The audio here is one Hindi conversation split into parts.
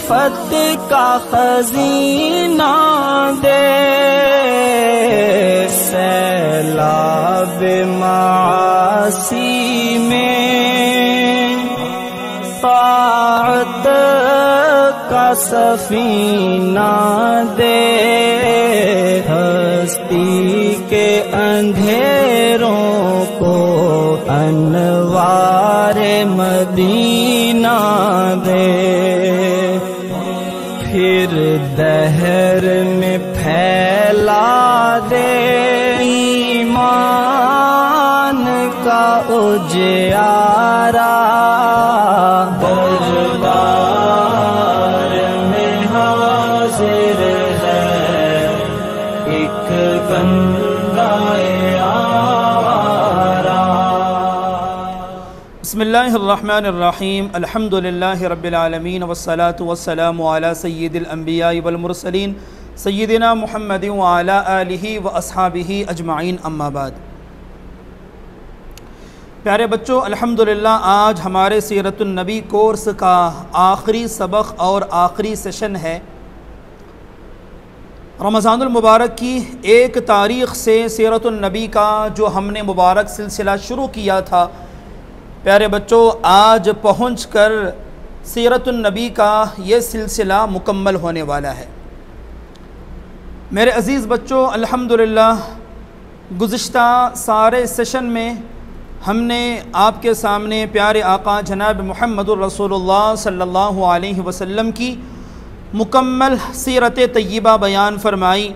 फतेह का खजीना दे, सैलाब मासी में ताअत का सफीना दे, हस्ती के अंधेरों को अनवारे मदीना दे, फिर दहर में फैला दे ईमान का उजियारा, दरबार में हाजिर है एक बंदाए आवारा। बिस्मिल्लाहिर्रहमानिर्रहीम, अल्हम्दुलिल्लाहि रब्बिल आलमीन, वस्सलातु वस्सलामु अला सय्यिदिल अंबिया'i वल मुरसलीन सय्यिदिना मुहम्मदिन व अला आलिहि व अस्हाबिहि अजमाइन, अम्मा बाद। प्यारे बच्चों, अल्हम्दुलिल्लाह आज हमारे सीरतुन नबी कोर्स का आखिरी सबक और आखिरी सेशन है। रमज़ानुल मुबारक की 1 तारीख़ से सीरतुन नबी का जो हमने मुबारक सिलसिला शुरू किया था, प्यारे बच्चों आज पहुंचकर सीरतुन नबी का ये सिलसिला मुकम्मल होने वाला है। मेरे अज़ीज़ बच्चों, अल्हम्दुलिल्लाह गुज़िश्ता सारे सेशन में हमने आपके सामने प्यारे आका जनाब मुहम्मदुर रसूलुल्लाह सल्लल्लाहु अलैहि वसल्लम की मुकम्मल सीरत तय्यबा बयान फरमाई।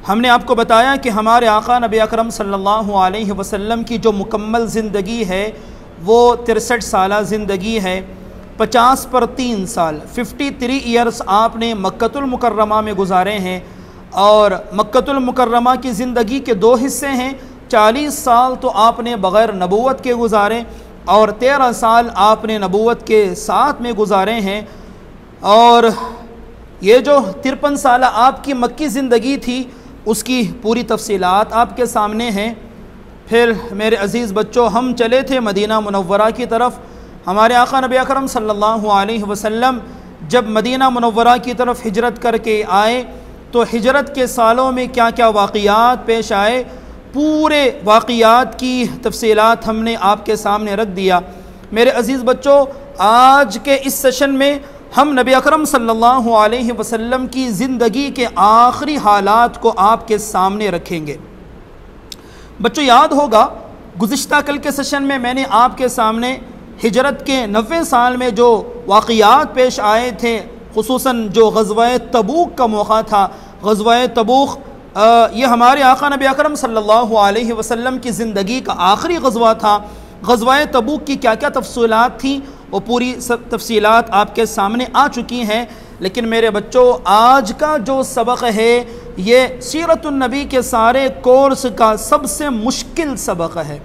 हमने आपको बताया कि हमारे आका नबी अकरम सल्लल्लाहु अलैहि वसल्लम की जो मुकम्मल ज़िंदगी है वो 63 साला ज़िंदगी है। 50 पर 3 साल 53 ईयर्स आपने मक्कतुल मुकर्रमा में गुजारे हैं, और मक्कतुल मुकर्रमा की ज़िंदगी के 2 हिस्से हैं। 40 साल तो आपने बग़ैर नबूवत के गुजारे और 13 साल आपने नबूवत के साथ में गुजारे हैं। और ये जो 53 साल आपकी मक्की ज़िंदगी थी उसकी पूरी तफसीलात आपके सामने हैं। फिर मेरे अज़ीज़ बच्चों, हम चले थे मदीना मुनव्वरा की तरफ। हमारे आका नबी अकरम सल्लल्लाहु अलैहि वसल्लम जब मदीना मुनव्वरा की तरफ हिजरत करके आए तो हिजरत के सालों में क्या क्या वाक़ियात पेश आए, पूरे वाक़ियात की तफसीलात हमने आपके सामने रख दिया। मेरे अज़ीज़ बच्चों, आज के इस सेशन में हम नबी अकरम सल्लल्लाहु अलैहि वसल्लम की ज़िंदगी के आखिरी हालात को आपके सामने रखेंगे। बच्चों याद होगा गुज़िश्ता कल के सेशन में मैंने आपके सामने हिजरत के 90 साल में जो वाक़ियात पेश आए थे, खुसूसन जो ग़ज़वा तबूक का मौका था। ग़ज़वा तबूक ये हमारे आका नबी अकरम सल्लल्लाहु अलैहि वसल्लम की ज़िंदगी का आखिरी ग़ज़वा था। ग़ज़वा तबूक की क्या क्या तफ़सीलात थी वो पूरी सब तफ़सीलात आपके सामने आ चुकी हैं। लेकिन मेरे बच्चों, आज का जो सबक है ये सीरतुन नबी के सारे कोर्स का सबसे मुश्किल सबक है,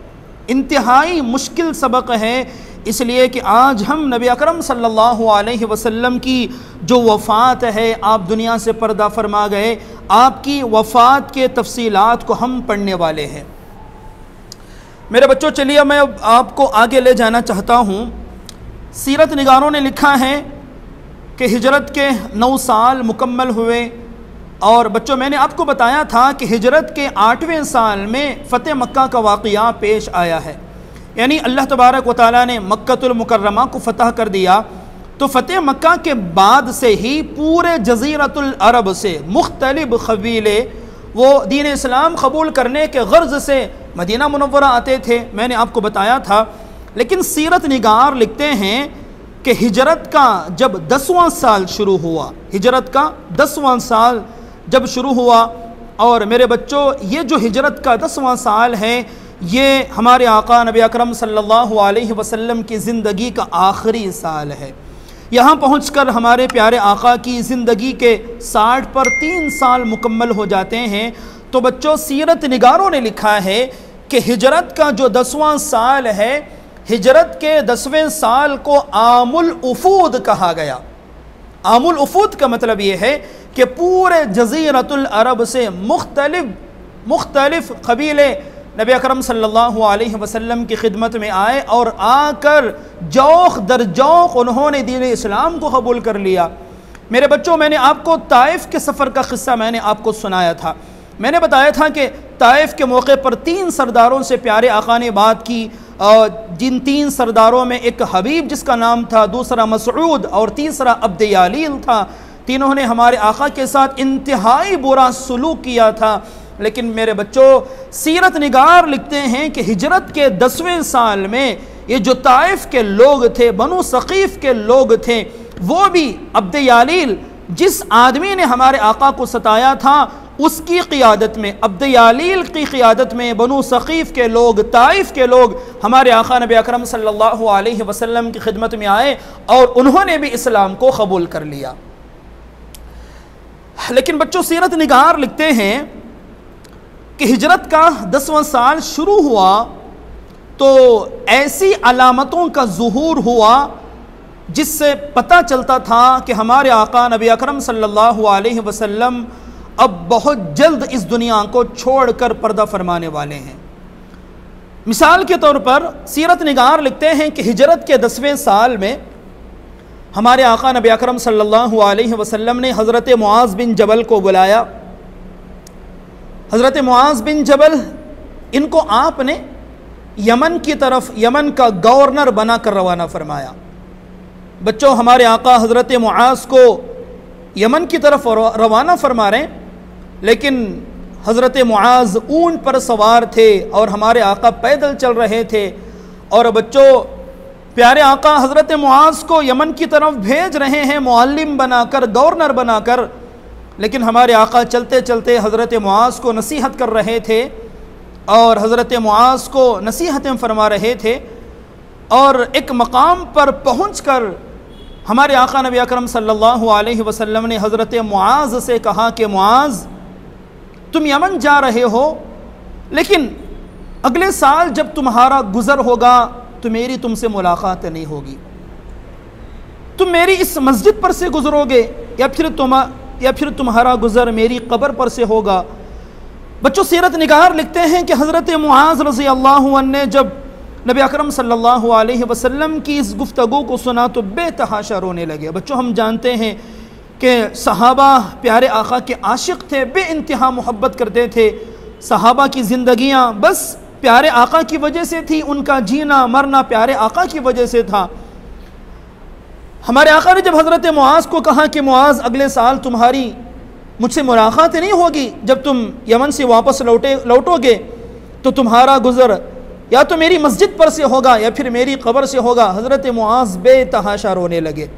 इंतहाई मुश्किल सबक है। इसलिए कि आज हम नबी अकरम सल्लल्लाहु अलैहि वसल्लम की जो वफ़ात है, आप दुनिया से पर्दा फरमा गए, आपकी वफ़ात के तफसीलात को हम पढ़ने वाले हैं। मेरे बच्चों चलिए मैं आपको आगे ले जाना चाहता हूँ। सीरत निगारों ने लिखा है कि हिजरत के 9 साल मुकम्मल हुए, और बच्चों मैंने आपको बताया था कि हिजरत के 8वें साल में फ़तेह मक्का का वाक़िया पेश आया है। यानी अल्लाह तबारक व तआला ने मक्कतुल मुकर्रमा को फ़तह कर दिया। तो फ़तेह मक्का के बाद से ही पूरे जज़ीरतुल अरब से मुख्तलिफ क़बीले वो दीन इस्लाम कबूल करने के गर्ज़ से मदीना मुनव्वरा आते थे, मैंने आपको बताया था। लेकिन सीरत निगार लिखते हैं कि हिजरत का जब 10वां साल शुरू हुआ, हिजरत का 10वां साल जब शुरू हुआ, और मेरे बच्चों ये जो हिजरत का 10वां साल है ये हमारे आका नबी अकरम सल्लल्लाहु अलैहि वसल्लम की ज़िंदगी का आखिरी साल है। यहाँ पहुँचकर हमारे प्यारे आका की ज़िंदगी के 60 पर 3 साल मुकम्मल हो जाते हैं। तो बच्चों सीरत निगारों ने लिखा है कि हिजरत का जो 10वां साल है, हिजरत के 10वें साल को आमुल उफूद कहा गया। आमुल उफूद का मतलब ये है कि पूरे जज़ीरतुल अरब से मुख्तलिफ कबीले नबी अकरम सल्लल्लाहु अलैहि वसल्लम की खिदमत में आए और आकर जौख दर जौख उन्होंने दीन इस्लाम को कबूल कर लिया। मेरे बच्चों, मैंने आपको ताइफ के सफ़र का क़िस्सा मैंने आपको सुनाया था। मैंने बताया था कि ताइफ के मौके पर 3 सरदारों से प्यारे आका ने बात की। जिन 3 सरदारों में एक हबीब जिसका नाम था, दूसरा मसऊद और तीसरा अब्द यालील था। तीनों ने हमारे आका के साथ इंतहाई बुरा सलूक किया था। लेकिन मेरे बच्चों, सीरत निगार लिखते हैं कि हिजरत के 10वें साल में ये जो ताइफ के लोग थे, बनु सकीफ़ के लोग थे, वो भी अब्द यालील जिस आदमी ने हमारे आका को सताया था उसकी क़ियादत में, अब्द यालील की क़ियादत में बनु सकीफ़ के लोग, ताइफ के लोग हमारे आका नबी अकरम सल्लल्लाहु अलैहि वसल्लम की खिदमत में आए और उन्होंने भी इस्लाम को कबूल कर लिया। लेकिन बच्चों, सीरत निगार लिखते हैं कि हिजरत का 10वां साल शुरू हुआ तो ऐसी अलामतों का ज़ुहूर हुआ जिससे पता चलता था कि हमारे आका नबी अकरम सल्लल्लाहु अलैहि वसल्लम अब बहुत जल्द इस दुनिया को छोड़कर पर्दा फरमाने वाले हैं। मिसाल के तौर पर सीरत निगार लिखते हैं कि हिजरत के 10वें साल में हमारे आका नबी अकरम सल्लल्लाहु अलैहि वसल्लम ने हज़रत मुआज़ बिन जबल को बुलाया। हज़रत मुआज़ बिन जबल, इनको आपने यमन की तरफ, यमन का गवर्नर बनाकर रवाना फरमाया। बच्चों, हमारे आका हज़रत मुआज़ को यमन की तरफ रवाना फरमा रहे हैं, लेकिन हज़रत मुआज़ ऊंट पर सवार थे और हमारे आका पैदल चल रहे थे। और बच्चों, प्यारे आका हज़रत मुआज़ को यमन की तरफ भेज रहे हैं मुअल्लिम बनाकर, गवर्नर बनाकर, लेकिन हमारे आका चलते चलते हज़रत मुआज़ को नसीहत कर रहे थे और हज़रत मुआज़ को नसीहतें फरमा रहे थे। और एक मकाम पर पहुँचकर हमारे आका नबी अकरम सल्लल्लाहु अलैहि वसल्लम ने हज़रत मुआज़ से कहा कि मुआज़, तुम यमन जा रहे हो, लेकिन अगले साल जब तुम्हारा गुज़र होगा तो मेरी तुमसे मुलाकात नहीं होगी। तुम मेरी इस मस्जिद पर से गुज़रोगे या फिर तुम्हारा गुज़र मेरी कब्र पर से होगा। बच्चों, सीरत निगार लिखते हैं कि हज़रत मुआज़ रज़ी अल्लाहु अन्हु ने जब नबी अकरम सल्लल्लाहु अलैहि वसल्लम की इस गुफ्तगू को सुना तो बेतहाशा रोने लगे। बच्चों, हम जानते हैं कि सहाबा प्यारे आका के आशिक़ थे, बेइंतहा मोहब्बत करते थे। सहाबा की ज़िंदगियाँ बस प्यारे आका की वजह से थी, उनका जीना मरना प्यारे आका की वजह से था। हमारे आका ने जब हज़रत मुआज़ को कहा कि मुआज़, अगले साल तुम्हारी मुझसे मुलाकात नहीं होगी, जब तुम यमन से वापस लौटोगे तो तुम्हारा गुज़र या तो मेरी मस्जिद पर से होगा या फिर मेरी कब्र से होगा। हज़रत मुआज़ बेतहाशा रोने लगे।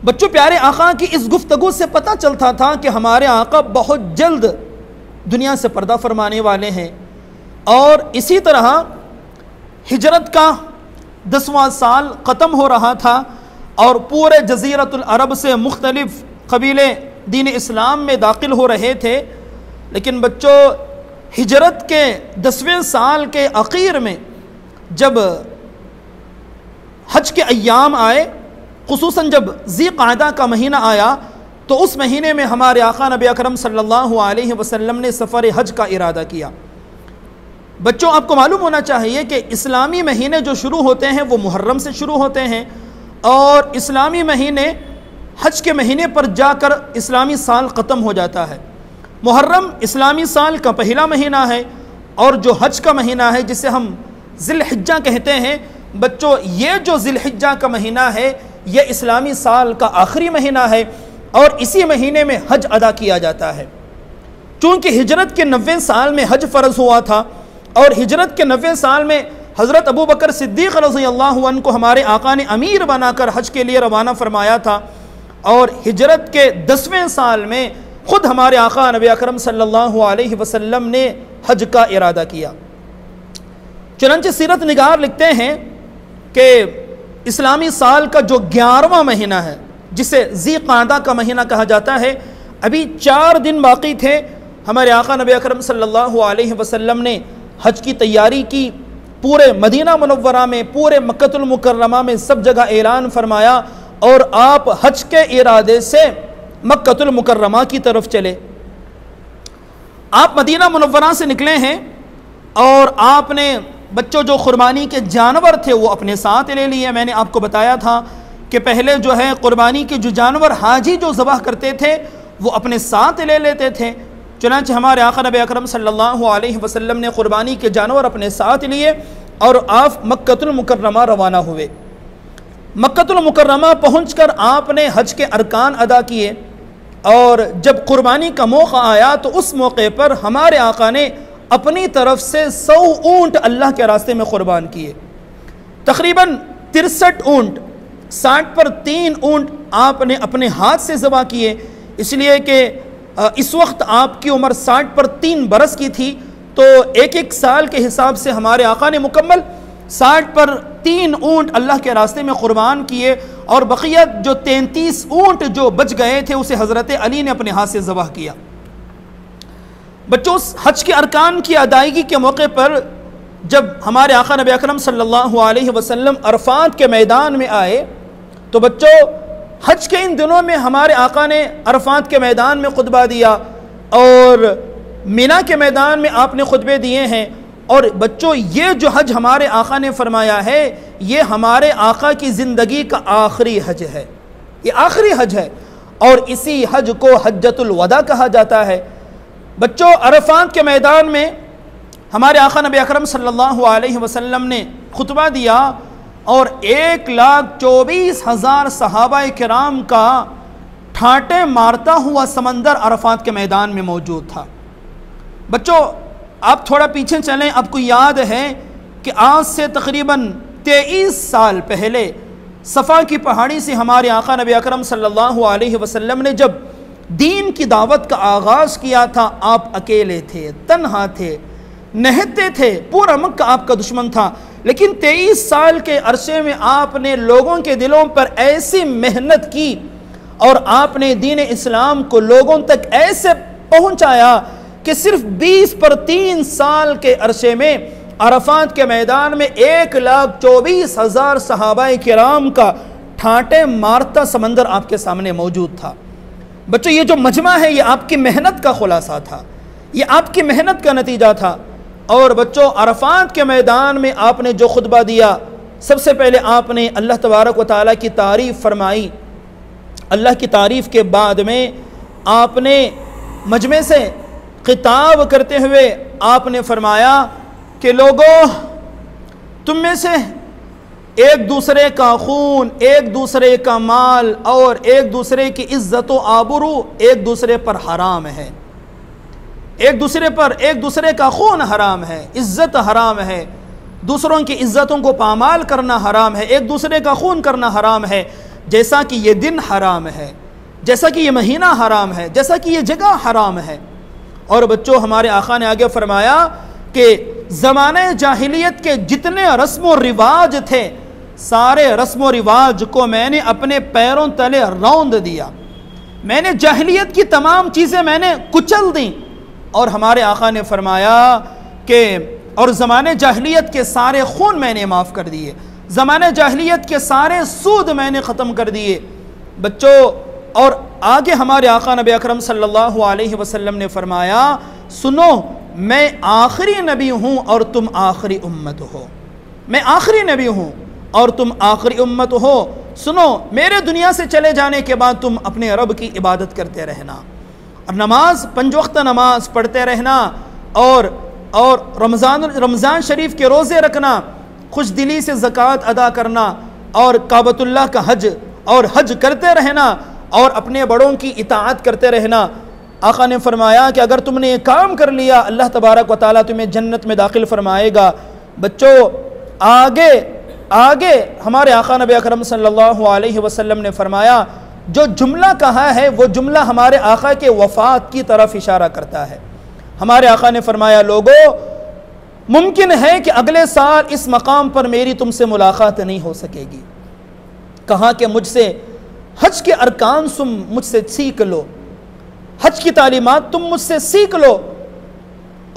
बच्चों, प्यारे आका की इस गुफ्तगू से पता चलता था कि हमारे आका बहुत जल्द दुनिया से पर्दा फरमाने वाले हैं। और इसी तरह हिजरत का 10वां साल ख़त्म हो रहा था और पूरे जज़ीरतुल अरब से मुख्तलिफ़ कबीले दीन इस्लाम में दाखिल हो रहे थे। लेकिन बच्चों, हिजरत के 10वें साल के आखिर में जब हज के अय्याम आए, खुसूसन जब ज़ी-क़अदा का महीना आया, तो उस महीने में हमारे आका नबी अकरम सल्लल्लाहु अलैहि वसल्लम ने सफ़र हज का इरादा किया। बच्चों, आपको मालूम होना चाहिए कि इस्लामी महीने जो शुरू होते हैं वो मुहर्रम से शुरू होते हैं और इस्लामी महीने हज के महीने पर जाकर इस्लामी साल ख़त्म हो जाता है। मुहर्रम इस्लामी साल का पहला महीना है और जो हज का महीना है जिसे हम ज़िलहिज्जा कहते हैं, बच्चों ये जो ज़िलहिज्जा का महीना है ये इस्लामी साल का आखिरी महीना है और इसी महीने में हज अदा किया जाता है। चूँकि हिजरत के 90वें साल में हज फ़र्ज़ हुआ था और हिजरत के 90वें साल में हज़रत अबू बकर सिद्दीक़ रज़ियल्लाहु अन्हु को हमारे आका ने अमीर बनाकर हज के लिए रवाना फरमाया था और हिजरत के 10वें साल में ख़ुद हमारे आका नबी अकरम सल्लल्लाहु अलैहि वसल्लम ने हज का इरादा किया। चुनांचे सीरत निगार लिखते हैं कि इस्लामी साल का जो 11वां महीना है जिसे ज़ी-क़अदा का महीना कहा जाता है, अभी 4 दिन बाकी थे। हमारे आका नबी अकरम सल्लल्लाहु अलैहि वसल्लम ने हज की तैयारी की, पूरे मदीना मुनव्वरा में, पूरे मक्कतुल मुकर्रमा में सब जगह ऐलान फरमाया और आप हज के इरादे से मक्कतुल मुकर्रमा की तरफ चले। आप मदीना मुनव्वरा से निकले हैं और आपने बच्चों जो कुर्बानी के जानवर थे वो अपने साथ ले लिए। मैंने आपको बताया था कि पहले जो है क़ुरबानी के जो जानवर हाजी जो ज़बह करते थे वो अपने साथ ले लेते थे। चुनांचे हमारे आका नबी अकरम सल्लल्लाहु अलैहि वसल्लम ने क़ुरबानी के जानवर अपने साथ लिए और आप मक्कतुल मुकर्रमा रवाना हुए। मक्कतुल मुकर्रमा पहुँचकर आपने हज के अरकान अदा किए और जब क़ुरबानी का मौका आया तो उस मौके पर हमारे आका ने अपनी तरफ से 100 ऊँट अल्लाह के रास्ते में क़ुरबान किए। तकरीबन 63 ऊँट, 60 पर 3 ऊँट आपने अपने हाथ से ज़बह किए, इसलिए कि इस वक्त आपकी उम्र 60 पर 3 बरस की थी, तो एक साल के हिसाब से हमारे आका ने मुकम्मल 60 पर 3 ऊँट अल्लाह के रास्ते में क़ुरबान किए और बक़िया जो 33 ऊँट जो बच गए थे उसे हज़रत अली ने अपने हाथ से ज़बह किया। बच्चों, हज के अरकान की अदायगी के मौके पर जब हमारे आका नबी अकरम सल्लल्लाहु अलैहि वसल्लम अरफात के मैदान में आए तो बच्चों हज के इन दिनों में हमारे आका ने अरफात के मैदान में खुतबा दिया और मिना के मैदान में आपने खुतबे दिए हैं। और बच्चों ये जो हज हमारे आका ने फरमाया है ये हमारे आका की ज़िंदगी का आखिरी हज है, ये आखिरी हज है और इसी हज को हज्जतुल वदा कहा जाता है। बच्चों, अरफात के मैदान में हमारे आका नबी अकरम सल्लल्लाहु अलैहि वसल्लम ने खुतबा दिया और 1,24,000 सहाबाए किराम का ठाटे मारता हुआ समंदर अरफात के मैदान में मौजूद था। बच्चों, आप थोड़ा पीछे चलें, आपको याद है कि आज से तकरीबन 23 साल पहले सफ़ा की पहाड़ी से हमारे आका नबी अकरम सल्लल्लाहु अलैहि वसल्लम ने जब दीन की दावत का आगाज़ किया था, आप अकेले थे, तन्हा थे, नहते थे, पूरा मक्का आपका दुश्मन था, लेकिन 23 साल के अरसे में आपने लोगों के दिलों पर ऐसी मेहनत की और आपने दीन इस्लाम को लोगों तक ऐसे पहुंचाया कि सिर्फ 20 पर 3 साल के अरसे में अरफात के मैदान में 1,24,000 सहाबाए किराम का ठाटे मारता समंदर आपके सामने मौजूद था। बच्चों, ये जो मजमा है ये आपकी मेहनत का खुलासा था, ये आपकी मेहनत का नतीजा था। और बच्चों, अरफात के मैदान में आपने जो खुतबा दिया, सबसे पहले आपने अल्लाह तबारक व तआला की तारीफ़ फरमाई। अल्लाह की तारीफ़ के बाद में आपने मजमे से खिताब करते हुए आपने फरमाया कि लोगों, तुम में से एक दूसरे का खून, एक दूसरे का माल और एक दूसरे की इज्जत व आबरू एक दूसरे पर हराम है। एक दूसरे का खून हराम है, इज्जत हराम है, दूसरों की इज्जतों को पामाल करना हराम है, एक दूसरे का खून करना हराम है। जैसा कि ये दिन हराम है, जैसा कि ये महीना हराम है, जैसा कि ये जगह हराम है। और बच्चों, हमारे आका ने आगे फरमाया कि ज़माने जाहिलियत के जितने रस्म व रिवाज थे, सारे रस्म व रिवाज को मैंने अपने पैरों तले रौंद दिया। मैंने जाहिलियत की तमाम चीज़ें मैंने कुचल दी। और हमारे आका ने फरमाया कि और ज़माने जाहिलियत के सारे खून मैंने माफ़ कर दिए, ज़माने जाहिलियत के सारे सूद मैंने ख़त्म कर दिए। बच्चों, और आगे हमारे आका नबी अकरम सल्लल्लाहु अलैहि वसल्लम ने फरमाया, सुनो, मैं आखिरी नबी हूँ और तुम आखिरी उम्मत हो। मैं आखिरी नबी हूँ और तुम आखिरी उम्मत हो। सुनो, मेरे दुनिया से चले जाने के बाद तुम अपने रब की इबादत करते रहना और नमाज, 5 वक्त नमाज पढ़ते रहना और रमज़ान शरीफ के रोज़े रखना, खुश दिली से ज़कात अदा करना और काबतुल्लाह का हज करते रहना और अपने बड़ों की इताअत करते रहना। आका ने फरमाया कि अगर तुमने ये काम कर लिया, अल्लाह तबारक व तआला तुम्हें जन्नत में दाखिल फरमाएगा। बच्चों, आगे हमारे आका नबी अकरम सल्लल्लाहु अलैहि वसल्लम ने फरमाया, जो जुमला कहा है वो जुमला हमारे आका के वफ़ात की तरफ इशारा करता है। हमारे आका ने फरमाया, लोगों, मुमकिन है कि अगले साल इस मकाम पर मेरी तुमसे मुलाकात नहीं हो सकेगी। कहा कि मुझसे हज के अरकान तुम मुझसे सीख लो, हज की तालीमात तुम मुझसे सीख लो,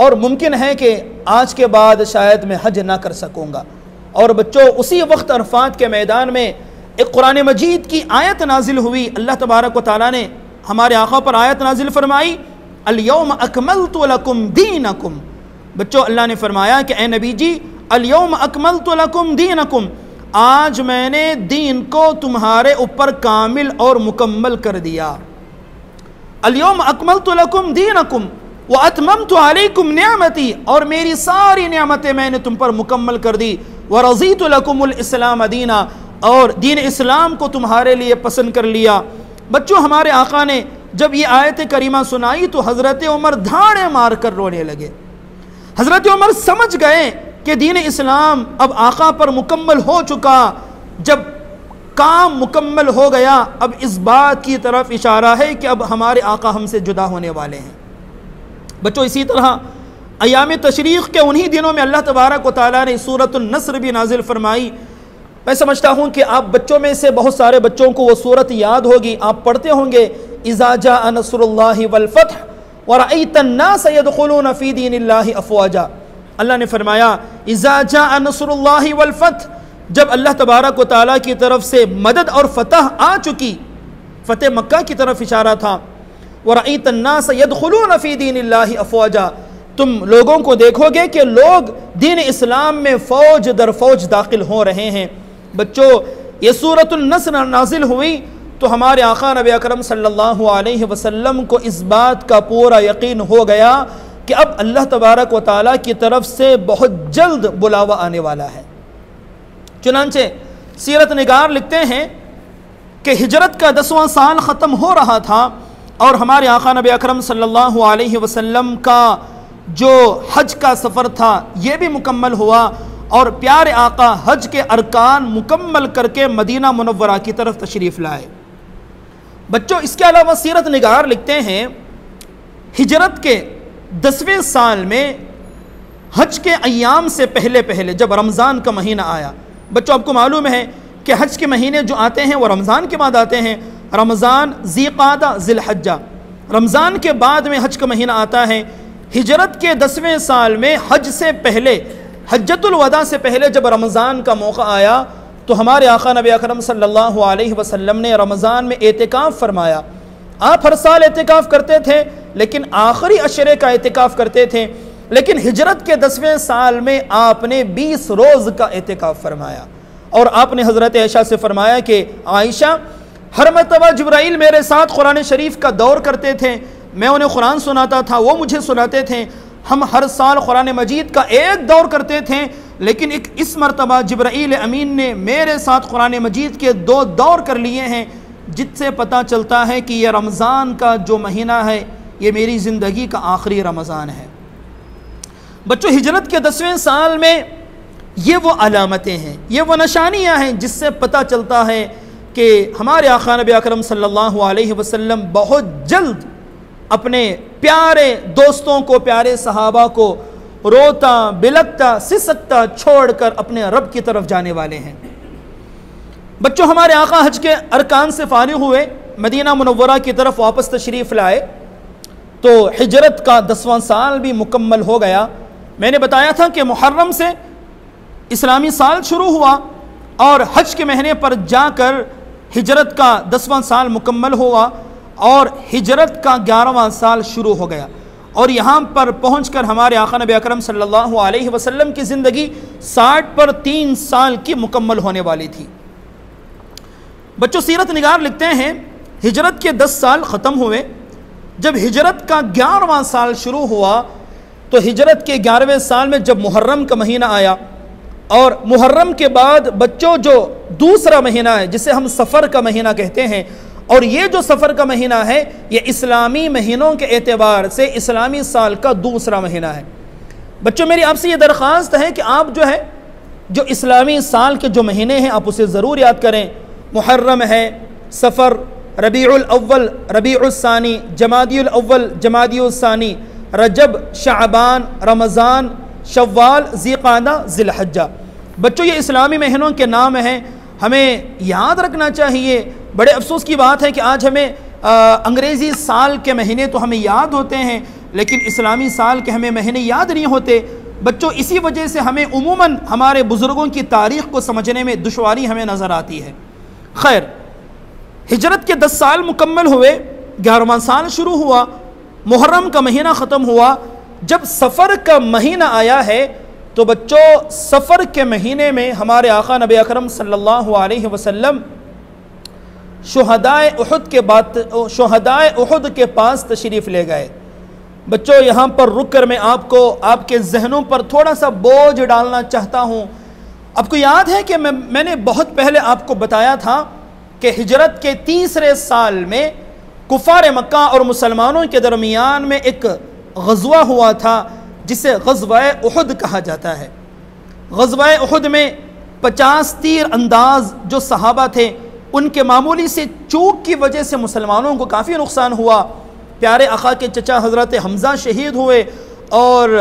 और मुमकिन है कि आज के बाद शायद मैं हज ना कर सकूँगा। और बच्चों, उसी वक्त अरफात के मैदान में एक कुरान मजीद की आयत नाजिल हुई। अल्लाह तबारक व तआला ने हमारे आका पर आयत नाजिल फरमाई, अल-यौम अकमलतु लकुम दीनकुम। बच्चों, अल्लाह ने फरमाया कि ए नबी जी, अल-यौम अकमलतु लकुम दीनकुम, आज मैंने दीन को तुम्हारे ऊपर कामिल और मुकम्मल कर दिया। अल-यौम अकमलतु लकुम दीनकुम व अतममतु अलैकुम निअमती, और मेरी सारी नियामतें मैंने तुम पर मुकम्मल कर दी। व रज़ीतु लकुमुल इस्लाम दीना, और दीन इस्लाम को तुम्हारे लिए पसंद कर लिया। बच्चों, हमारे आका ने जब ये आयत करीमा सुनाई तो हज़रत उमर धाड़े मार कर रोने लगे। हज़रत उमर समझ गए कि दीन इस्लाम अब आका पर मुकम्मल हो चुका। जब काम मुकम्मल हो गया, अब इस बात की तरफ इशारा है कि अब हमारे आका हमसे जुदा होने वाले हैं। बच्चों, इसी तरह अयाम तशरीक़ के उन्हीं दिनों में अल्लाह तबारक व तआला ने सूरतुन नस्र भी नाजिल फरमाई। मैं समझता हूँ कि आप बच्चों में से बहुत सारे बच्चों को वो सूरत याद होगी, आप पढ़ते होंगे, इज़ा जाअ नस्रुल्लाहि वल फ़त्ह व रअयतन नास यदखुलून फ़ी दीनिल्लाहि अफ़वाजा। अल्लाह ने फरमाया, इज़ा जाअ नस्रुल्लाहि वल फ़त्ह, जब अल्लाह तबारक व तआला की तरफ से मदद और फतह आ चुकी, फ़तेह मक्का की तरफ इशारा था। व रअयतन नास यदखुलून फ़ी दीनिल्लाहि अफ़वाजा, तुम लोगों को देखोगे कि लोग दीन इस्लाम में फ़ौज दर फ़ौज दाखिल हो रहे हैं। बच्चों, ये सूरतुन नस्र नाजिल हुई तो हमारे आका नबी अकरम सल्लल्लाहु अलैहि वसल्लम को इस बात का पूरा यकीन हो गया कि अब अल्लाह तबारक व तआला की तरफ से बहुत जल्द बुलावा आने वाला है। चुनांचे सीरत निगार लिखते हैं कि हिजरत का 10वां साल ख़त्म हो रहा था और हमारे आका नबी अकरम सल्लल्लाहु अलैहि वसल्लम का जो हज का सफ़र था ये भी मुकम्मल हुआ और प्यारे आका हज के अरकान मुकम्मल करके मदीना मुनव्वरा की तरफ तशरीफ़ लाए। बच्चों, इसके अलावा सीरत निगार लिखते हैं हिजरत के 10वें साल में हज के अय्याम से पहले पहले जब रमज़ान का महीना आया, बच्चों आपको मालूम है कि हज के महीने जो आते हैं वो रमज़ान के बाद आते हैं। रमज़ान, ज़िलक़ादा, ज़िलहज्जा, रमज़ान के बाद में हज का महीना आता है। हिजरत के 10वें साल में हज से पहले, हज्जतुल वदा से पहले जब रमज़ान का मौका आया तो हमारे आका नबी अकरम सल्लल्लाहु अलैहि वसल्लम ने रमज़ान में एतिकाफ़ फरमाया। आप हर साल एतिकाफ़ करते थे लेकिन आखिरी अशरे का एतिकाफ़ करते थे, लेकिन हिजरत के 10वें साल में आपने 20 रोज़ का एतिकाफ़ फरमाया और आपने हज़रत आयशा से फरमाया कि आयशा, हर मरतबा जिब्राइल मेरे साथ कुरान शरीफ का दौर करते थे, मैं उन्हें कुरान सुनाता था, वो मुझे सुनाते थे। हम हर साल कुरान मजीद का एक दौर करते थे, लेकिन एक इस मरतबा जिब्राइल अमीन ने मेरे साथ कुरान मजीद के 2 दौर कर लिए हैं, जिससे पता चलता है कि यह रमज़ान का जो महीना है ये मेरी ज़िंदगी का आखिरी रमज़ान है। बच्चों, हिजरत के 10वें साल में ये वो अलामतें हैं, ये वो निशानियाँ हैं जिससे पता चलता है कि हमारे आका नबी अकरम सल्लल्लाहु अलैहि वसल्लम बहुत जल्द अपने प्यारे दोस्तों को, प्यारे सहाबा को रोता बिलकता सिसकता छोड़कर अपने रब की तरफ जाने वाले हैं। बच्चों, हमारे आका हज के अरकान से फारिग हुए, मदीना मुनव्वरा की तरफ वापस तशरीफ़ लाए तो हिजरत का 10वां साल भी मुकम्मल हो गया। मैंने बताया था कि मुहर्रम से इस्लामी साल शुरू हुआ और हज के महीने पर जाकर हिजरत का 10वां साल मुकम्मल हुआ और हिजरत का 11वां साल शुरू हो गया और यहाँ पर पहुँचकर हमारे आका नबी अकरम सल्लल्लाहु अलैहि वसल्लम की ज़िंदगी 60 पर 3 साल की मुकम्मल होने वाली थी। बच्चों, सीरत निगार लिखते हैं हिजरत के 10 साल ख़त्म हुए। जब हिजरत का 11वां साल शुरू हुआ तो हिजरत के 11वें साल में जब मुहर्रम का महीना आया और मुहर्रम के बाद बच्चों जो दूसरा महीना है जिसे हम सफ़र का महीना कहते हैं, और ये जो सफ़र का महीना है ये इस्लामी महीनों के एतबार से इस्लामी साल का दूसरा महीना है। बच्चों, मेरी आपसे ये दरख्वास्त है कि आप जो इस्लामी साल के जो महीने हैं आप उसे ज़रूर याद करें। मुहर्रम है, सफ़र, रबीउल अव्वल, रबीउल सानी, जमादियुल अव्वल, जमादियुल सानी, रजब, शाबान, रमज़ान, शव्वाल, ज़िलक़ादा, ज़िलहज्जा। बच्चों, ये इस्लामी महीनों के नाम हैं, हमें याद रखना चाहिए। बड़े अफसोस की बात है कि आज हमें अंग्रेज़ी साल के महीने तो हमें याद होते हैं लेकिन इस्लामी साल के हमें महीने याद नहीं होते। बच्चों, इसी वजह से हमें उमूमन हमारे बुज़ुर्गों की तारीख़ को समझने में दुश्वारी हमें नज़र आती है। खैर, हिजरत के 10 साल मुकम्मल हुए, 11वां साल शुरू हुआ, मुहर्रम का महीना ख़त्म हुआ। जब सफ़र का महीना आया है तो बच्चों, सफ़र के महीने में हमारे आका नबी अकरम सल्लल्लाहु अलैहि वसल्लम शुहदाए उहुद के पास तशरीफ़ ले गए। बच्चों, यहाँ पर रुक कर मैं आपको आपके जहनों पर थोड़ा सा बोझ डालना चाहता हूँ। आपको याद है कि मैंने बहुत पहले आपको बताया था कि हिजरत के तीसरे साल में कुफार मक्का और मुसलमानों के दरमियान में एक गज़वा हुआ था जिसे ग़ज़वा-ए उहुद कहा जाता है। ग़ज़वा-ए उहुद में 50 तीर अंदाज जो सहाबा थे, उनके मामूली से चूक की वजह से मुसलमानों को काफ़ी नुकसान हुआ। प्यारे आका के चचा हज़रत हमज़ा शहीद हुए और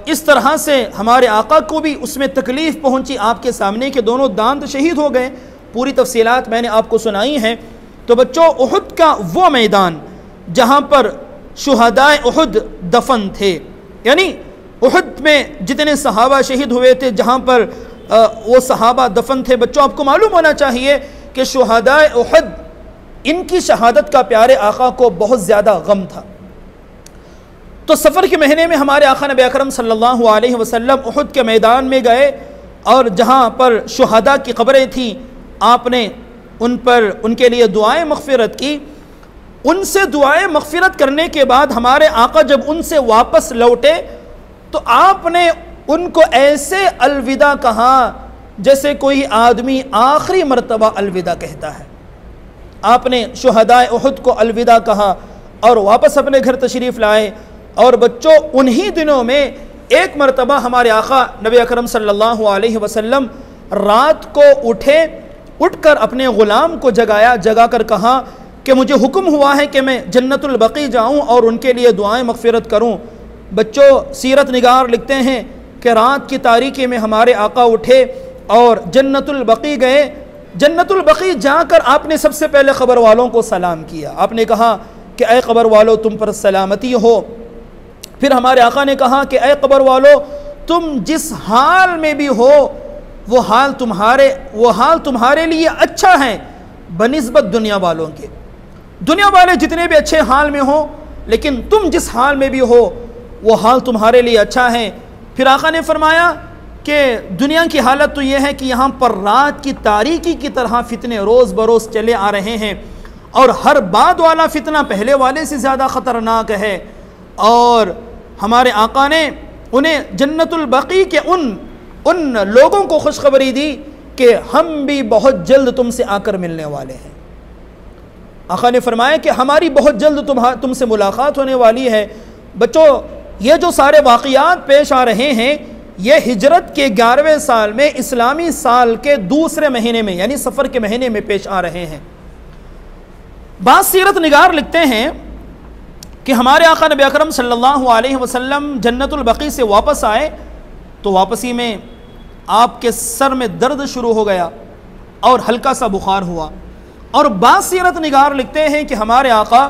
इस तरह से हमारे आका को भी उसमें तकलीफ़ पहुंची। आपके सामने के दोनों दांत शहीद हो गए। पूरी तफसीलात मैंने आपको सुनाई हैं। तो बच्चों, उहुद का वो मैदान जहाँ पर शुहदाए उहुद दफन थे, यानी उहुद में जितने सहाबा शहीद हुए थे, जहाँ पर वो सहाबा दफन थे। बच्चों, आपको मालूम होना चाहिए कि शुहदाए उहुद, इनकी शहादत का प्यारे आका को बहुत ज़्यादा गम था। तो सफ़र के महीने में हमारे आका नबी अकरम सल्लल्लाहु अलैहि वसल्लम उहुद के मैदान में गए और जहाँ पर शुहदा की क़ब्रें थी, आपने उन पर उनके लिए दुआएं मग़फ़िरत की। उनसे दुआएं मग़फ़िरत करने के बाद हमारे आका जब उनसे वापस लौटे तो आपने उनको ऐसे अलविदा कहा जैसे कोई आदमी आखिरी मरतबा अलविदा कहता है। आपने शुहदाए उहुद को अलविदा कहा और वापस अपने घर तशरीफ़ लाए। और बच्चों, उन्हीं दिनों में एक मरतबा हमारे आका नबी अकरम सल्लल्लाहु अलैहि वसल्लम रात को उठकर अपने ग़ुलाम को जगा कर कहा कि मुझे हुक्म हुआ है कि मैं जन्नतुल बक़ी जाऊँ और उनके लिए दुआएं मग़फ़िरत करूँ। बच्चों, सीरत निगार लिखते हैं कि रात की तारीकी में हमारे आका उठे और जन्नतुल बक़ी गए। जन्नतुल बक़ी जाकर आपने सबसे पहले क़ब्र वालों को सलाम किया। आपने कहा कि ऐ क़ब्र वालों, तुम पर सलामती हो। फिर हमारे आका ने कहा कि ऐ क़ब्र वालों, तुम जिस हाल में भी हो वो हाल तुम्हारे लिए अच्छा है बनिस्बत दुनिया वालों के। दुनिया वाले जितने भी अच्छे हाल में हो, लेकिन तुम जिस हाल में भी हो वो हाल तुम्हारे लिए अच्छा है। फिर आका ने फरमाया कि दुनिया की हालत तो ये है कि यहाँ पर रात की तारीकी की तरह फितने रोज़ बरोज़ चले आ रहे हैं और हर बाद वाला फितना पहले वाले से ज़्यादा ख़तरनाक है। और हमारे आका ने उन्हें जन्नतुल बक़ी के उन लोगों को खुशखबरी दी कि हम भी बहुत जल्द तुमसे आकर मिलने वाले हैं। आका ने फरमाया कि हमारी बहुत जल्द तुमसे मुलाकात होने वाली है। बच्चों, ये जो सारे वाक़ियात पेश आ रहे हैं, ये हिजरत के 11वें साल में इस्लामी साल के दूसरे महीने में यानी सफ़र के महीने में पेश आ रहे हैं। बाज़ सीरत निगार लिखते हैं कि हमारे आका नबी अकरम सल्लल्लाहु अलैहि वसल्लम जन्नतुल बक़ी से वापस आए तो वापसी में आपके सर में दर्द शुरू हो गया और हल्का सा बुखार हुआ। और बाज़ सीरत निगार लिखते हैं कि हमारे आका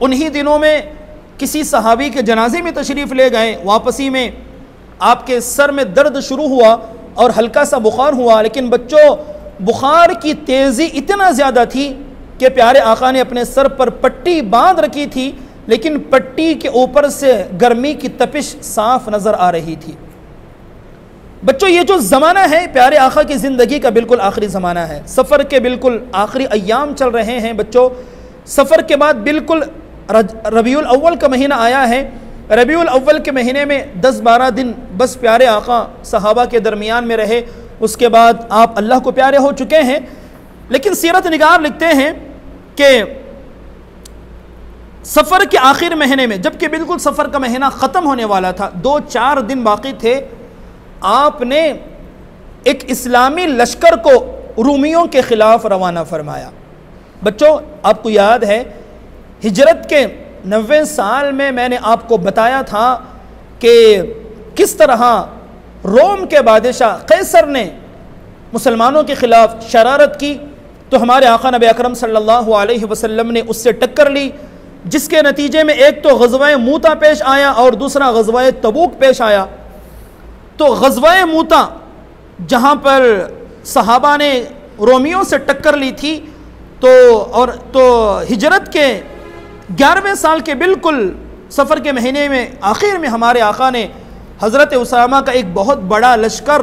उन्हीं दिनों में किसी सहाबी के जनाजे में तशरीफ़ ले गए। वापसी में आपके सर में दर्द शुरू हुआ और हल्का सा बुखार हुआ। लेकिन बच्चों, बुखार की तेज़ी इतना ज़्यादा थी कि प्यारे आका ने अपने सर पर पट्टी बांध रखी थी, लेकिन पट्टी के ऊपर से गर्मी की तपिश साफ नज़र आ रही थी। बच्चों, ये जो ज़माना है प्यारे आका की ज़िंदगी का बिल्कुल आखिरी ज़माना है। सफ़र के बिल्कुल आखिरी अय्याम चल रहे हैं। बच्चों, सफ़र के बाद बिल्कुल रबीउल अव्वल का महीना आया है। रबीउल अव्वल के महीने में 10-12 दिन बस प्यारे आका सहाबा के दरमियान में रहे। उसके बाद आप अल्लाह को प्यारे हो चुके हैं। लेकिन सीरत निगार लिखते हैं कि सफ़र के आखिर महीने में, जबकि बिल्कुल सफ़र का महीना ख़त्म होने वाला था, 2-4 दिन बाकी थे, आपने एक इस्लामी लश्कर को रूमियों के ख़िलाफ़ रवाना फरमाया। बच्चों, आपको याद है हिजरत के 90वें साल में मैंने आपको बताया था कि किस तरह रोम के बादशाह कैसर ने मुसलमानों के ख़िलाफ़ शरारत की। तो हमारे आका नबी अकरम सल्लल्लाहु अलैहि वसल्लम ने उससे टक्कर ली, जिसके नतीजे में एक तो ग़ज़वा-ए मूता पेश आया और दूसरा ग़ज़वा-ए तबूक पेश आया। तो ग़ज़वा-ए मूता जहाँ पर सहाबा ने रोमियों से टक्कर ली थी, तो हिजरत के 11वें साल के बिल्कुल सफ़र के महीने में आखिर में हमारे आका ने हज़रत उसामा का एक बहुत बड़ा लश्कर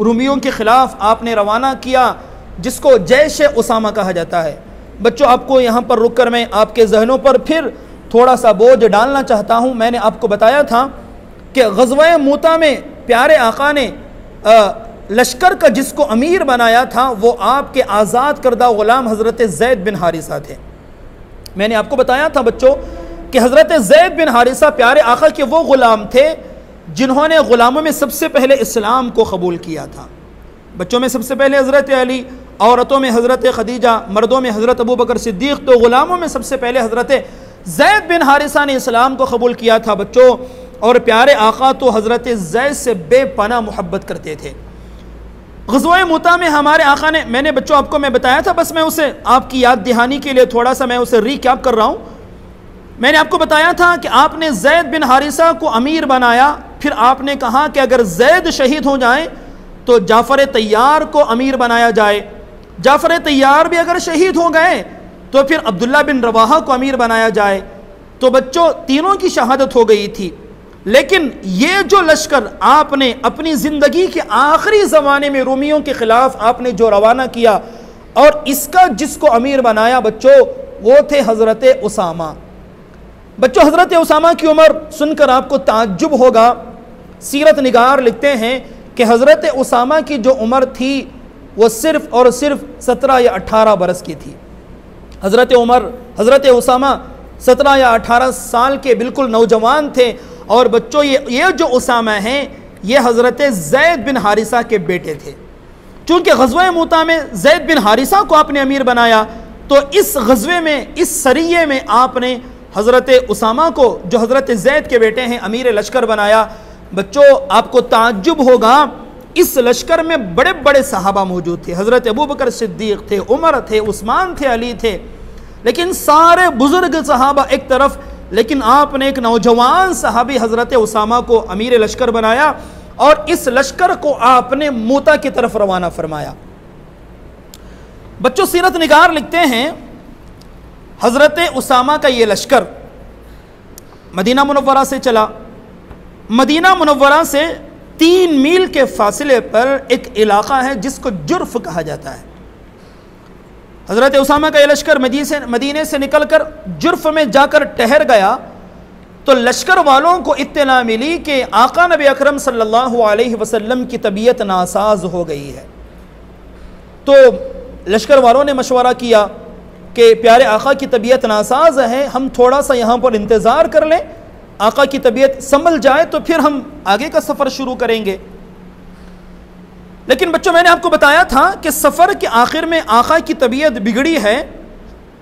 रूमियों के ख़िलाफ़ आपने रवाना किया, जिसको जैश उसामा कहा जाता है। बच्चों, आपको यहाँ पर रुक कर मैं आपके जहनों पर फिर थोड़ा सा बोझ डालना चाहता हूँ। मैंने आपको बताया था कि ग़ज़वा मूता में प्यारे आका ने लश्कर का जिसको अमीर बनाया था वो आपके आज़ाद करदा ग़ुलाम हज़रत ज़ैद बिन हारिसा थे। मैंने आपको बताया था बच्चों कि हज़रत ज़ैद बिन हारिसा प्यारे आका के वो ग़ुलाम थे जिन्होंने ग़ुलामों में सबसे पहले इस्लाम को कबूल किया था। बच्चों में सबसे पहले हज़रत अली, औरतों में हज़रत खदीजा, मर्दों में हज़रत अबू बकर सिद्दीक़, तो ग़ुलामों में सबसे पहले हज़रत ज़ैद बिन हारिसा ने इस्लाम को कबूल किया था बच्चों। और प्यारे आका तो हज़रत ज़ैद से बेपनाह मोहब्बत करते थे। ग़ज़वा मूता में हमारे आका ने, मैंने बच्चों आपको मैं बताया था, बस मैं उसे आपकी याद दहानी के लिए थोड़ा सा मैं उसे रिकैप कर रहा हूँ। मैंने आपको बताया था कि आपने ज़ैद बिन हारिसा को अमीर बनाया, फिर आपने कहा कि अगर ज़ैद शहीद हो जाए तो जाफ़र तैयार को अमीर बनाया जाए, जाफ़र तैयार भी अगर शहीद हो गए तो फिर अब्दुल्ला बिन रवाहा को अमीर बनाया जाए। तो बच्चों तीनों की शहादत हो गई थी, लेकिन ये जो लश्कर आपने अपनी ज़िंदगी के आखिरी ज़माने में रूमियों के ख़िलाफ़ आपने जो रवाना किया और इसका जिसको अमीर बनाया बच्चों वो थे हज़रत उसामा। बच्चों, हज़रत उसामा की उम्र सुनकर आपको ताज्जुब होगा। सीरत निगार लिखते हैं कि हज़रत उसामा की जो उम्र थी वो सिर्फ़ और सिर्फ 17 या 18 बरस की थी। हज़रत उसामा 17 या 18 साल के बिल्कुल नौजवान थे। और बच्चों ये जो उसामा हैं ये हज़रत ज़ैद बिन हारिसा के बेटे थे। चूँकि ग़ज़वा मूता में ज़ैद बिन हारिसा को आपने अमीर बनाया तो इस ग़ज़वे में, इस सरिये में आपने हज़रत उसामा को जो हज़रत ज़ैद के बेटे हैं अमीर लश्कर बनाया। बच्चों, आपको ताज्जुब होगा, इस लश्कर में बड़े बड़े सहाबा मौजूद थे। हज़रत अबू बकर सिद्दीक़ थे, उमर थे, उस्मान थे, अली थे, लेकिन सारे बुज़ुर्ग सहाबा एक तरफ, लेकिन आपने एक नौजवान सहाबी हज़रत उसामा को अमीर लश्कर बनाया और इस लश्कर को आपने मूता की तरफ रवाना फरमाया। बच्चों, सीरत निगार लिखते हैं हज़रत उसामा का ये लश्कर मदीना मुनव्वरा से चला। मदीना मुनव्वरा से 3 मील के फासले पर एक इलाका है जिसको जुर्फ कहा जाता है। हज़रत उसामा का ये लश्कर मदीने से निकलकर जुर्फ में जाकर ठहर गया तो लश्कर वालों को इत्तला मिली कि आका नबी अकरम सल्लल्लाहु अलैहि वसल्लम की तबीयत नासाज हो गई है। तो लश्कर वालों ने मशवरा किया कि प्यारे आका की तबीयत नासाज है, हम थोड़ा सा यहाँ पर इंतज़ार कर लें, आका की तबीयत संभल जाए तो फिर हम आगे का सफ़र शुरू करेंगे। लेकिन बच्चों, मैंने आपको बताया था कि सफ़र के आखिर में आका की तबीयत बिगड़ी है,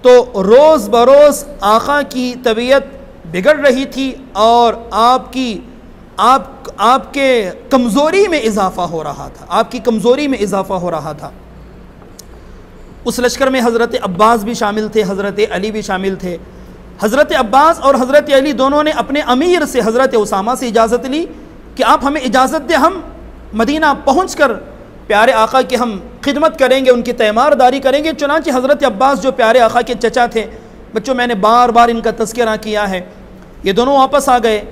तो रोज़ बरोज़ आका की तबीयत बिगड़ रही थी और आपके कमज़ोरी में इजाफ़ा हो रहा था, आपकी कमज़ोरी में इजाफ़ा हो रहा था। उस लश्कर में हज़रत अब्बास भी शामिल थे, हज़रत अली भी शामिल थे। हज़रत अब्बास और हज़रत अली दोनों ने अपने अमीर से हज़रत उसामा से इजाज़त ली कि आप हमें इजाज़त दें, हम मदीना पहुँच कर प्यारे आका की हम खिदमत करेंगे, उनकी तैमारदारी करेंगे। चुनांचे हज़रत अब्बास जो प्यारे आका के चचा थे, बच्चों मैंने बार बार इनका तज़किरा किया है, ये दोनों वापस आ गए।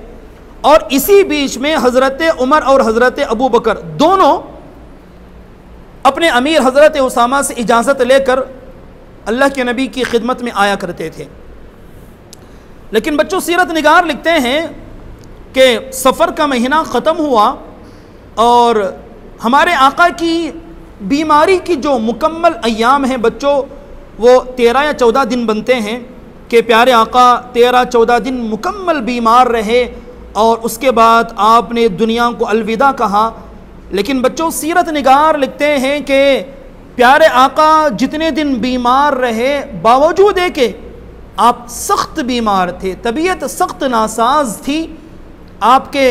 और इसी बीच में हज़रत उमर और हज़रत अबू बकर दोनों अपने अमीर हज़रत उसामा से इजाज़त लेकर अल्लाह के नबी की खिदमत में आया करते थे। लेकिन बच्चों, सीरत निगार लिखते हैं कि सफ़र का महीना ख़त्म हुआ और हमारे आका की बीमारी की जो मुकम्मल अय्याम हैं बच्चों, वो 13 या 14 दिन बनते हैं कि प्यारे आका 13-14 दिन मुकम्मल बीमार रहे और उसके बाद आपने दुनिया को अलविदा कहा। लेकिन बच्चों, सीरत निगार लिखते हैं कि प्यारे आका जितने दिन बीमार रहे, बावजूद है कि आप सख्त बीमार थे, तबीयत सख्त नासाज थी, आपके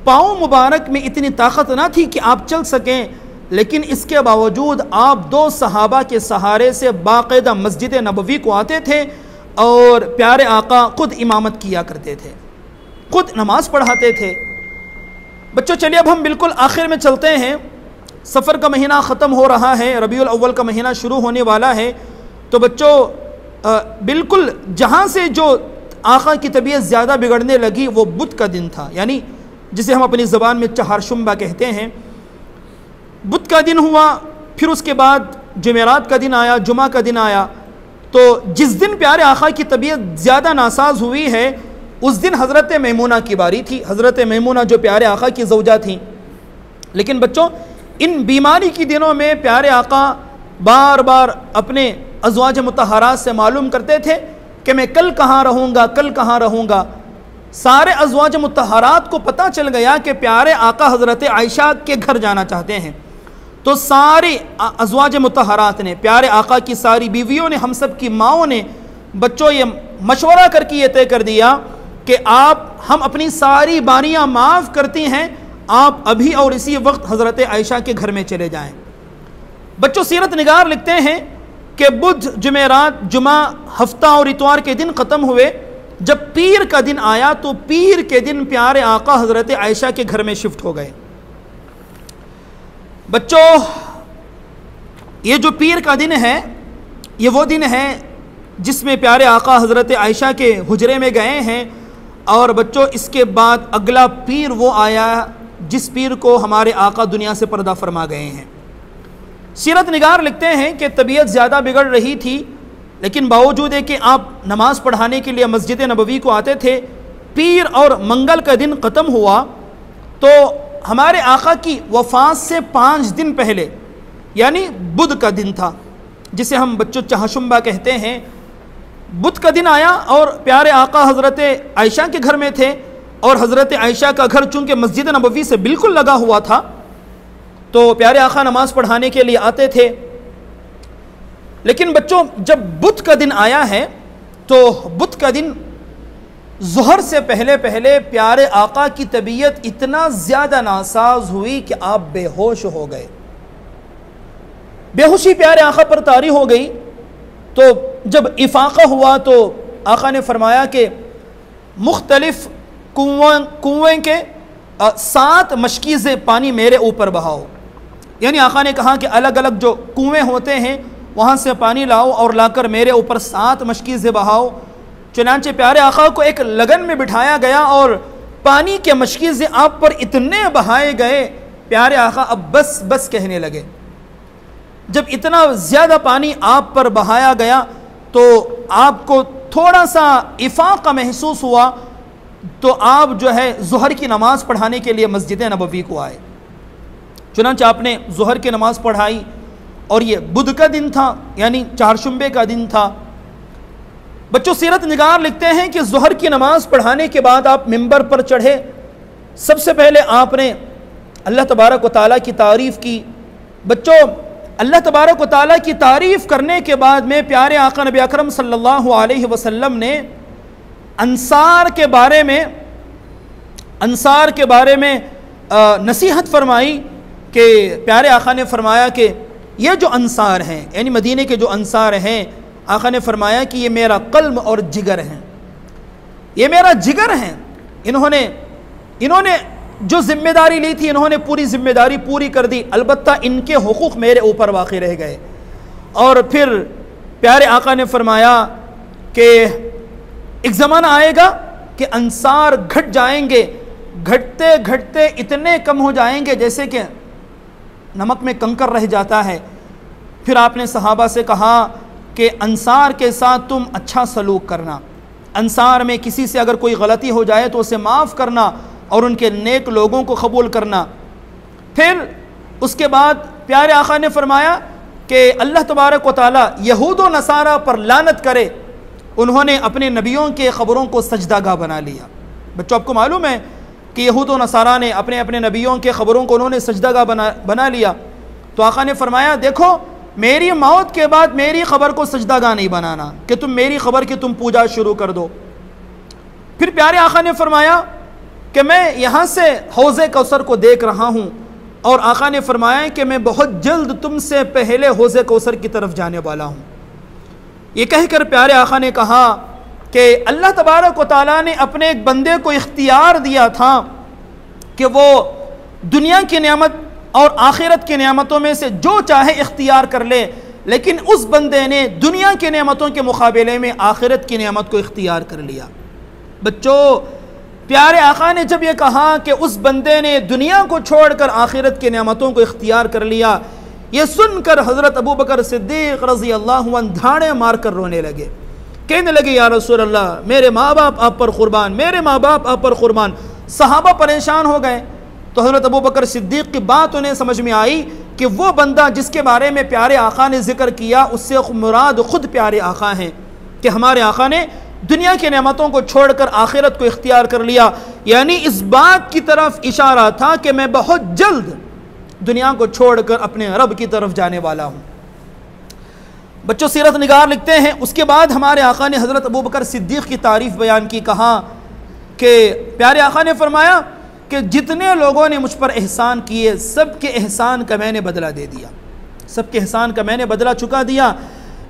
पाँव मुबारक में इतनी ताकत ना थी कि आप चल सकें, लेकिन इसके बावजूद आप 2 सहाबा के सहारे से बाकायदा मस्जिद नबवी को आते थे और प्यारे आका खुद इमामत किया करते थे, खुद नमाज पढ़ाते थे। बच्चों, चलिए अब हम बिल्कुल आखिर में चलते हैं। सफ़र का महीना ख़त्म हो रहा है, रबीउल अव्वल का महीना शुरू होने वाला है। तो बच्चों, बिल्कुल जहाँ से जो आका की तबीयत ज़्यादा बिगड़ने लगी वो बुध का दिन था, यानी जिसे हम अपनी ज़बान में चहारशुम्बा कहते हैं। बुध का दिन हुआ, फिर उसके बाद जुमेरात का दिन आया, जुमा का दिन आया। तो जिस दिन प्यारे आका की तबीयत ज़्यादा नासाज हुई है उस दिन हज़रत मैमूना की बारी थी। हज़रत मैमूना जो प्यारे आका की ज़ौजा थी। लेकिन बच्चों, इन बीमारी के दिनों में प्यारे आका बार बार अपने अज़वाज मुतहरात से मालूम करते थे कि मैं कल कहाँ रहूँगा, कल कहाँ रहूँगा। सारे अज़वाज मुतहरात को पता चल गया कि प्यारे आका हज़रत आयशा के घर जाना चाहते हैं। तो सारी अज़वाज मुतहरात ने, प्यारे आका की सारी बीवियों ने, हम सब की माओं ने, बच्चों, ये मशवरा करके ये तय कर दिया कि हम अपनी सारी बारियाँ माफ़ करती हैं, आप अभी और इसी वक्त हज़रत आयशा के घर में चले जाएं। बच्चों, सीरत निगार लिखते हैं कि बुध, जुमेरात, जुमा, हफ्ता और इतवार के दिन ख़त्म हुए। जब पीर का दिन आया तो पीर के दिन प्यारे आका हज़रत आयशा के घर में शिफ्ट हो गए। बच्चों, ये जो पीर का दिन है, ये वो दिन है जिसमें प्यारे आका हज़रत आयशा के हुजरे में गए हैं। और बच्चों, इसके बाद अगला पीर वो आया जिस पीर को हमारे आका दुनिया से पर्दा फरमा गए हैं। सीरत निगार लिखते हैं कि तबीयत ज़्यादा बिगड़ रही थी, लेकिन बावजूद है कि आप नमाज पढ़ाने के लिए मस्जिद नबवी को आते थे। पीर और मंगल का दिन ख़त्म हुआ तो हमारे आका की वफ़ात से 5 दिन पहले, यानी बुध का दिन था, जिसे हम बच्चों चहाशुम्बा कहते हैं। बुध का दिन आया और प्यारे आका हज़रत आयशा के घर में थे। और हज़रत आयशा का घर चूँकि मस्जिद नबवी से बिल्कुल लगा हुआ था, तो प्यारे आका नमाज़ पढ़ाने के लिए आते थे। लेकिन बच्चों, जब बुध का दिन आया है तो बुध का दिन ज़ुहर से पहले पहले प्यारे आका की तबीयत इतना ज़्यादा नासाज हुई कि आप बेहोश हो गए। बेहोशी प्यारे आका पर तारी हो गई। तो जब इफ़ाक़ा हुआ तो आका ने फरमाया कि मुख्तलिफ़ कुएं के 7 मशकीज़े पानी मेरे ऊपर बहाओ। यानी आका ने कहा कि अलग अलग जो कुएं होते हैं वहाँ से पानी लाओ और लाकर मेरे ऊपर 7 मशकीज़े बहाओ। चुनांचे प्यारे आका को एक लगन में बिठाया गया और पानी के मशकीज़े आप पर इतने बहाए गए, प्यारे आका अब बस बस कहने लगे। जब इतना ज़्यादा पानी आप पर बहाया गया तो आपको थोड़ा सा इफ़ाक़ा महसूस हुआ, तो आप जो है ज़ुहर की नमाज़ पढ़ाने के लिए मस्जिद नबवी को आए। चुनांचे आपने ज़ुहर की नमाज़ पढ़ाई और ये बुध का दिन था, यानी चारशुम्बे का दिन था। बच्चों, सीरत निगार लिखते हैं कि ज़ुहर की नमाज़ पढ़ाने के बाद आप मिंबर पर चढ़े। सबसे पहले आपने अल्लाह तबारक व तआला की तारीफ़ की। बच्चों, अल्लाह तबारक व तआला की तारीफ़ करने के बाद में प्यारे आका नबी अकरम सल्लल्लाहु अलैहि वसल्लम ने अंसार के बारे में नसीहत फरमाई कि प्यारे आका ने फरमाया कि ये जो अंसार हैं, यानी मदीने के जो अंसार हैं, आका ने फरमाया कि ये मेरा कल्ब और जिगर हैं, ये मेरा जिगर हैं। इन्होंने जो जिम्मेदारी ली थी, इन्होंने पूरी जिम्मेदारी पूरी कर दी। अलबत्ता इनके हुकूक मेरे ऊपर वाक़ई रह गए। और फिर प्यारे आका ने फरमाया कि एक ज़माना आएगा कि अंसार घट जाएंगे, घटते घटते इतने कम हो जाएंगे जैसे कि नमक में कंकर रह जाता है। फिर आपने सहाबा से कहा कि अंसार के साथ तुम अच्छा सलूक करना, अंसार में किसी से अगर कोई गलती हो जाए तो उसे माफ़ करना और उनके नेक लोगों को कबूल करना। फिर उसके बाद प्यारे आका ने फरमाया कि अल्लाह तबारक व तआला यहूद व नसारा पर लानत करे, उन्होंने अपने नबियों के ख़बरों को सजदागाह बना लिया। बच्चों, आपको मालूम है कि यहूद व नसारा ने अपने अपने नबियों के ख़बरों को उन्होंने सजदागाह बना लिया। तो आका ने फरमाया, देखो मेरी मौत के बाद मेरी ख़बर को सजदागाह नहीं बनाना कि तुम मेरी ख़बर की तुम पूजा शुरू कर दो। फिर प्यारे आका ने फरमाया कि मैं यहाँ से हौज़े कौसर को देख रहा हूँ, और आका ने फरमाया कि मैं बहुत जल्द तुमसे पहले हौज़े कौसर की तरफ जाने वाला हूँ। ये कहकर प्यारे आका ने कहा कि अल्लाह तबारक व तआला ने अपने एक बंदे को इख्तियार दिया था कि वो दुनिया की नेमत और आखिरत की नेमतों में से जो चाहे इख्तियार कर ले, लेकिन उस बंदे ने दुनिया की नेमतों के मुकाबले में आखिरत की नेमत को इख्तियार कर लिया। बच्चों, प्यारे आका ने जब ये कहा कि उस बंदे ने दुनिया को छोड़कर आखिरत की नेमतों को इख्तियार कर लिया, ये सुनकर हज़रत अबू बकर सिद्दीक़ रज़ी अल्लाहु अन्हु धाड़े मार कर रोने लगे, कहने लगे या रसूल अल्लाह, मेरे माँ बाप आप पर कुर्बान, मेरे माँ बाप आप पर कुर्बान। सहाबा परेशान हो गए। तो हज़रत अबू बकर सिद्दीक़ की बात उन्हें समझ में आई कि वो बंदा जिसके बारे में प्यारे आका ने जिक्र किया, उससे मुराद ख़ुद प्यारे आका हैं कि हमारे आका ने दुनिया की नेमतों को छोड़कर आखिरत को इख्तियार कर लिया। यानी इस बात की तरफ इशारा था कि मैं बहुत जल्द दुनिया को छोड़कर अपने रब की तरफ जाने वाला हूँ। बच्चों, सीरत निगार लिखते हैं, उसके बाद हमारे आका ने हज़रत अबू बकर सिद्दीक़ की तारीफ़ बयान की। कहा कि प्यारे आका ने फरमाया कि जितने लोगों ने मुझ पर एहसान किए, सबके एहसान का मैंने बदला दे दिया, सबके एहसान का मैंने बदला चुका दिया।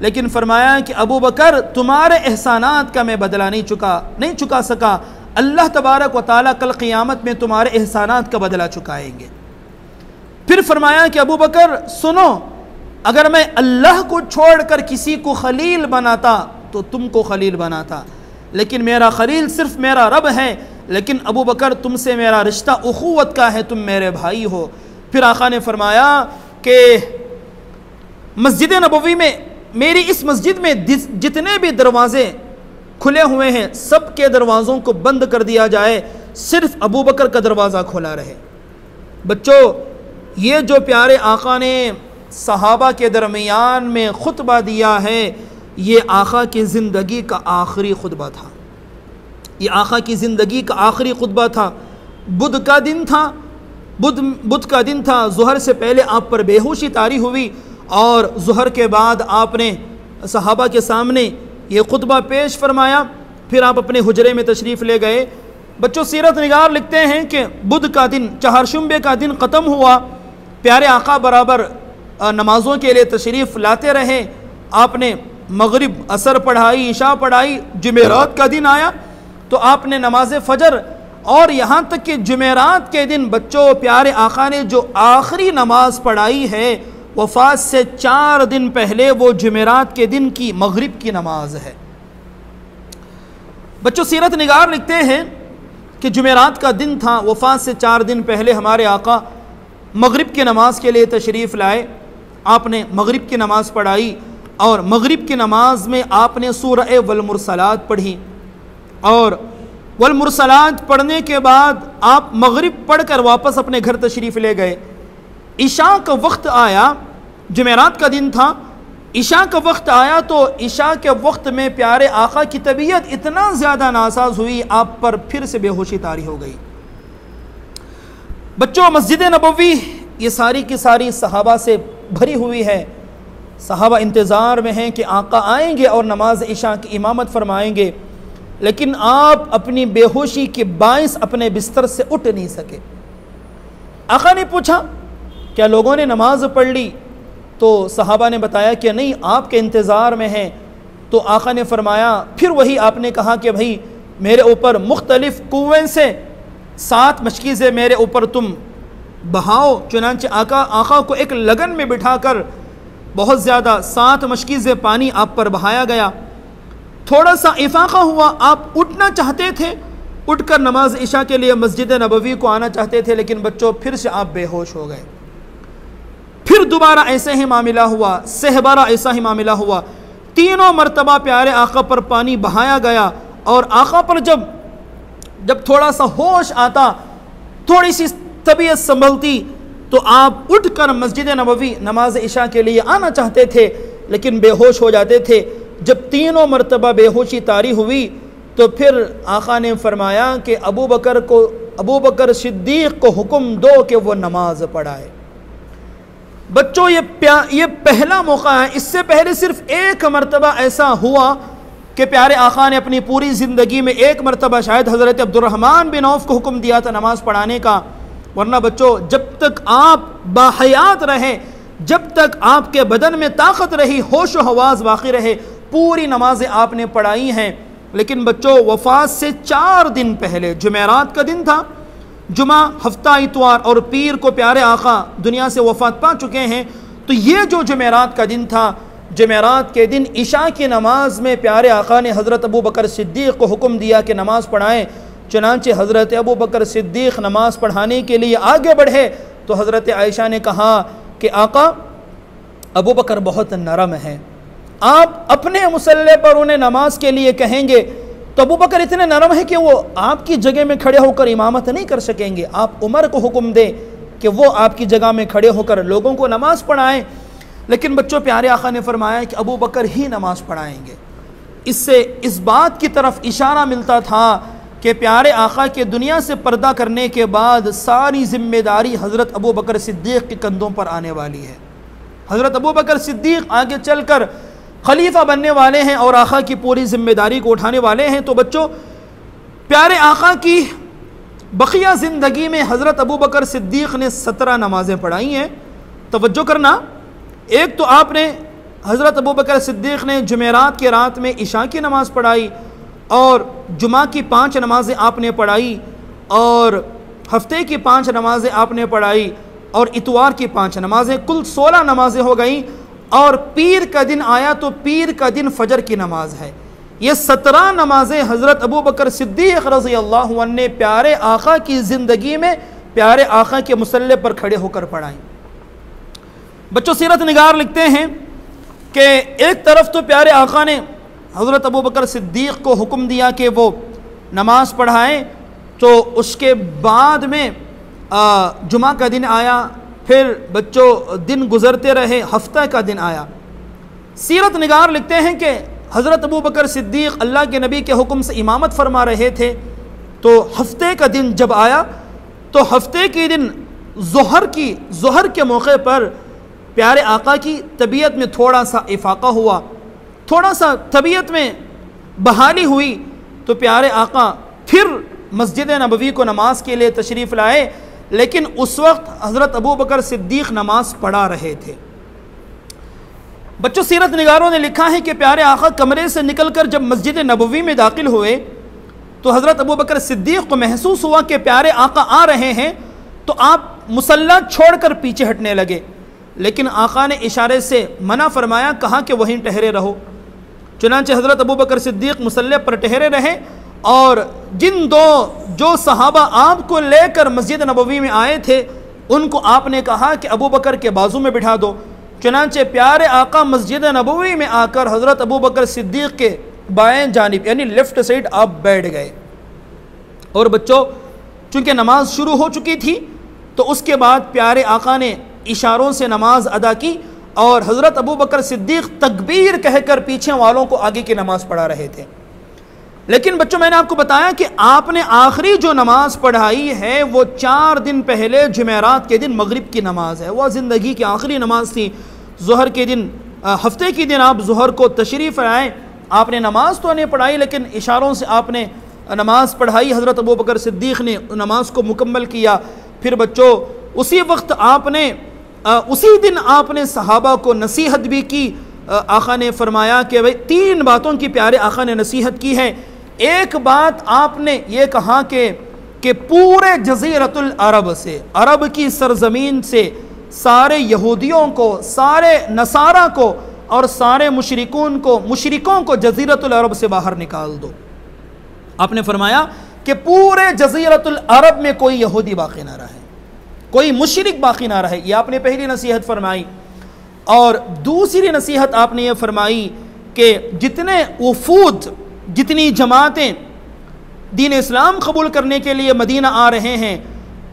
लेकिन फरमाया कि अबू बकर, तुम्हारे एहसानात का मैं बदला नहीं चुका सका। अल्लाह तबारक व तआला कल क़ियामत में तुम्हारे एहसानात का बदला चुकाएंगे। फिर फरमाया कि अबू बकर सुनो, अगर मैं अल्लाह को छोड़कर किसी को खलील बनाता तो तुमको खलील बनाता, लेकिन मेरा खलील सिर्फ मेरा रब है। लेकिन अबू बकर, तुमसे मेरा रिश्ता उखुवत का है, तुम मेरे भाई हो। फिर आका ने फरमाया कि मस्जिद नबवी में, मेरी इस मस्जिद में जितने भी दरवाज़े खुले हुए हैं, सब के दरवाज़ों को बंद कर दिया जाए, सिर्फ अबू बकर का दरवाज़ा खुला रहे। बच्चों, ये जो प्यारे आका ने सहाबा के दरमियान में खुतबा दिया है, ये आका की ज़िंदगी का आखिरी खुतबा था। ये आका की ज़िंदगी का आखिरी खुतबा था। बुध का दिन था, बुध का दिन था। ज़ुहर से पहले आप पर बेहोशी तारी हुई और ज़ुहर के बाद आपने सहाबा के सामने ये खुतबा पेश फरमाया। फिर आप अपने हुजरे में तशरीफ़ ले गए। बच्चों, सीरत निगार लिखते हैं कि बुध का दिन, चहारशुंबे का दिन ख़त्म हुआ। प्यारे आका बराबर नमाज़ों के लिए तशरीफ़ लाते रहे। आपने मगरिब, असर पढ़ाई, इशा पढ़ाई। जुमेरात का दिन आया तो आपने नमाज फ़जर, और यहाँ तक कि जुमेरात के दिन बच्चों प्यारे आका ने जो आखिरी नमाज पढ़ाई है, वफ़ात से 4 दिन पहले, वो जुमेरात के दिन की मगरिब की नमाज है। बच्चों, सीरत निगार लिखते हैं कि जुमेरात का दिन था, वफ़ात से 4 दिन पहले हमारे आका मगरिब की नमाज के लिए तशरीफ़ लाए। आपने मगरिब की नमाज़ पढ़ाई और मगरिब की नमाज में आपने सूरह वल मुरसलात पढ़ी, और वल मुरसलात पढ़ने के बाद आप मगरिब पढ़कर वापस अपने घर तशरीफ़ ले गए। इशा का वक्त आया, जुमेरात का दिन था, इशा का वक्त आया तो इशा के वक्त में प्यारे आका की तबीयत इतना ज़्यादा नासाज हुई, आप पर फिर से बेहोशी तारी हो गई। बच्चों, मस्जिद नबवी ये सारी की सारी सहाबा से भरी हुई है। सहाबा इंतज़ार में हैं कि आका आएंगे और नमाज इशा की इमामत फरमाएंगे, लेकिन आप अपनी बेहोशी के बाइस अपने बिस्तर से उठ नहीं सके। आका ने पूछा, क्या लोगों ने नमाज पढ़ ली? तो सहाबा ने बताया कि नहीं, आपके इंतज़ार में हैं। तो आका ने फरमाया, फिर वही आपने कहा कि भाई मेरे ऊपर मुख्तलिफ़ कुएं से 7 मशकीज़ें मेरे ऊपर तुम बहाओ। चुनांचे आका को एक लगन में बिठाकर बहुत ज़्यादा 7 मशकीज़ें पानी आप पर बहाया गया। थोड़ा सा इफाक़ा हुआ, आप उठना चाहते थे, उठकर नमाज इशा के लिए मस्जिद नबवी को आना चाहते थे, लेकिन बच्चों फिर से आप बेहोश हो गए। फिर दोबारा ऐसे ही मामला हुआ, सहबारा ऐसा ही मामला हुआ। तीनों मरतबा प्यारे आका पर पानी बहाया गया, और आका पर जब थोड़ा सा होश आता, थोड़ी सी तबीयत संभलती, तो आप उठकर मस्जिद नबवी नमाज इशा के लिए आना चाहते थे, लेकिन बेहोश हो जाते थे। जब तीनों मरतबा बेहोशी तारी हुई तो फिर आका ने फरमाया कि अबू बकर सिद्दीक़ को हुक्म दो कि वो नमाज पढ़ाए। बच्चों, ये पहला मौका है। इससे पहले सिर्फ एक मरतबा ऐसा हुआ कि प्यारे आका ने अपनी पूरी ज़िंदगी में एक मरतबा शायद हज़रत अब्दुर्रहमान बिन औफ़ को हुक्म दिया था नमाज़ पढ़ाने का। वरना बच्चों, जब तक आप बाहयात रहे, जब तक आपके बदन में ताकत रही, होश व हवास बाकी रहे, पूरी नमाजें आपने पढ़ाई हैं। लेकिन बच्चों, वफ़ात से 4 दिन पहले, जुमेरात का दिन था, जुमा, हफ्ता, इतवार और पीर को प्यारे आका दुनिया से वफ़ात पा चुके हैं। तो ये जो जुमेरात का दिन था, जुमेरात के दिन इशा की नमाज में प्यारे आका ने हज़रत अबू बकर सिद्दीक़ को हुक्म दिया कि नमाज़ पढ़ाएँ। चुनांचे हज़रत अबू बकर सिद्दीक़ नमाज़ पढ़ाने के लिए आगे बढ़े तो हज़रत आयशा ने कहा कि आका, अबू बकर बहुत नरम है, आप अपने मुसल्ले पर उन्हें नमाज के लिए कहेंगे तो अबू बकर इतने नरम है कि वो आपकी जगह में खड़े होकर इमामत नहीं कर सकेंगे। आप उमर को हुक्म दें कि वो आपकी जगह में खड़े होकर लोगों को नमाज पढ़ाएं। लेकिन बच्चों, प्यारे आका ने फरमाया कि अबू बकर ही नमाज पढ़ाएंगे। इससे इस बात की तरफ इशारा मिलता था कि प्यारे आका के दुनिया से पर्दा करने के बाद सारी जिम्मेदारी हज़रत अबू बकर सिद्दीक़ के कंधों पर आने वाली है। हज़रत अबू बकर सिद्दीक़ आगे चलकर खलीफा बनने वाले हैं और आका की पूरी जिम्मेदारी को उठाने वाले हैं। तो बच्चों, प्यारे आका की बकिया ज़िंदगी में हज़रत अबू बकर सिद्दीक़ ने 17 नमाज़ें पढ़ाई हैं। तवज्जो करना, एक तो आपने हज़रत अबू बकर सिद्दीक़ ने जुमेरात की रात में इशा की नमाज़ पढ़ाई और जुमा की 5 नमाज़ें आपने पढ़ाई और हफ्ते की 5 नमाज़ें आपने पढ़ाई और इतवार की 5 नमाज़ें, कुल 16 नमाज़ें हो गई। और पीर का दिन आया तो पीर का दिन फजर की नमाज है। ये 17 नमाज़ें हज़रत अबू बकर सिद्दीक़ रज़ी अल्लाहु अन्हु ने प्यारे आका की ज़िंदगी में प्यारे आका के मुसल्ले पर खड़े होकर पढ़ाई। बच्चों, सीरत निगार लिखते हैं कि एक तरफ तो प्यारे आका ने हज़रत अबू बकर सिद्दीक़ को हुक्म दिया कि वो नमाज़ पढ़ाएँ, तो उसके बाद में जुमा का दिन आया, फिर बच्चों दिन गुज़रते रहे, हफ्ता का दिन आया। सीरत निगार लिखते हैं कि हज़रत अबू बकर सिद्दीक़ अल्लाह के नबी के हुक्म से इमामत फरमा रहे थे। तो हफ्ते का दिन जब आया तो हफ्ते के दिन ज़ोहर के मौके पर प्यारे आका की तबीयत में थोड़ा सा इफ़ाक़ा हुआ, थोड़ा सा तबीयत में बहाली हुई। तो प्यारे आका फिर मस्जिद नबवी को नमाज के लिए तशरीफ़ लाए, लेकिन उस वक्त हज़रत अबू बकर सिद्दीक़ नमाज पढ़ा रहे थे। बच्चों, सीरत निगारों ने लिखा है कि प्यारे आका कमरे से निकलकर जब मस्जिद नबवी में दाखिल हुए तो हज़रत अबू बकर सिद्दीक़ को महसूस हुआ कि प्यारे आका आ रहे हैं, तो आप मुसल्ला छोड़कर पीछे हटने लगे। लेकिन आका ने इशारे से मना फरमाया, कहा कि वहीं ठहरे रहो। चुनांचे हज़रत अबू बकर सिद्दीक़ मुसल्ले पर ठहरे रहे और जो सहाबा आपको लेकर मस्जिद नबवी में आए थे उनको आपने कहा कि अबू बकर के बाजू में बिठा दो। चुनांचे प्यारे आका मस्जिद नबवी में आकर हज़रत अबू बकर सिद्दीक़ के बाएं जानिब यानी लेफ़्ट साइड आप बैठ गए। और बच्चों, चूँकि नमाज शुरू हो चुकी थी तो उसके बाद प्यारे आका ने इशारों से नमाज अदा की और हज़रत अबू बकर सिद्दीक़ तकबीर कहकर पीछे वालों को आगे की नमाज़ पढ़ा रहे थे। लेकिन बच्चों, मैंने आपको बताया कि आपने आखिरी जो नमाज पढ़ाई है वो 4 दिन पहले जुमेरात के दिन मगरिब की नमाज है। वह ज़िंदगी की आखिरी नमाज थी। ज़ोहर के दिन, हफ्ते के दिन आप ज़ोहर को तशरीफ़ आए, आपने नमाज तो नहीं पढ़ाई लेकिन इशारों से आपने नमाज पढ़ाई। हज़रत अबू बकर सिद्दीक़ ने नमाज को मुकम्मल किया। फिर बच्चों, उसी वक्त आपने उसी दिन आपने सहाबा को नसीहत भी की। आका ने फरमाया कि भाई 3 बातों की प्यारे आका ने नसीहत की है। एक बात आपने ये कहा कि पूरे जज़ीरतुल अरब से, अरब की सरज़मीन से सारे यहूदियों को, सारे नसारा को और सारे मुशरिकों को जज़ीरतुल अरब से बाहर निकाल दो। आपने फरमाया कि पूरे जज़ीरतुल अरब में कोई यहूदी बाकी ना रहे, कोई मुशरिक बाकी ना रहे। ये आपने पहली नसीहत फरमाई। और दूसरी नसीहत आपने ये फरमाई कि जितने वफूद, जितनी जमातें दीन इस्लाम कबूल करने के लिए मदीना आ रहे हैं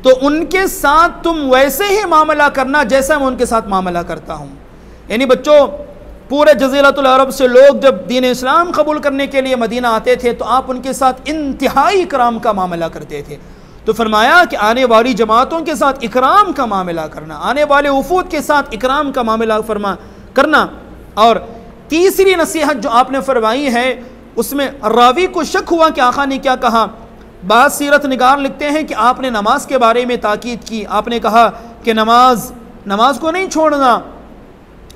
तो उनके साथ तुम वैसे ही मामला करना जैसा मैं उनके साथ मामला करता हूँ। यानी बच्चों, पूरे जज़ीरतुल अरब से लोग जब दीन इस्लाम कबूल करने के लिए मदीना आते थे तो आप उनके साथ इंतहाई इकराम का मामला करते थे। तो फरमाया कि आने वाली जमातों के साथ इकराम का मामला करना, आने वाले वफूद के साथ इकराम का मामला करना। और तीसरी नसीहत जो आपने फरमाई है उसमें रावी को शक हुआ कि आका ने क्या कहा। बाद सीरत निगार लिखते हैं कि आपने नमाज के बारे में ताकीद की। आपने कहा कि नमाज को नहीं छोड़ना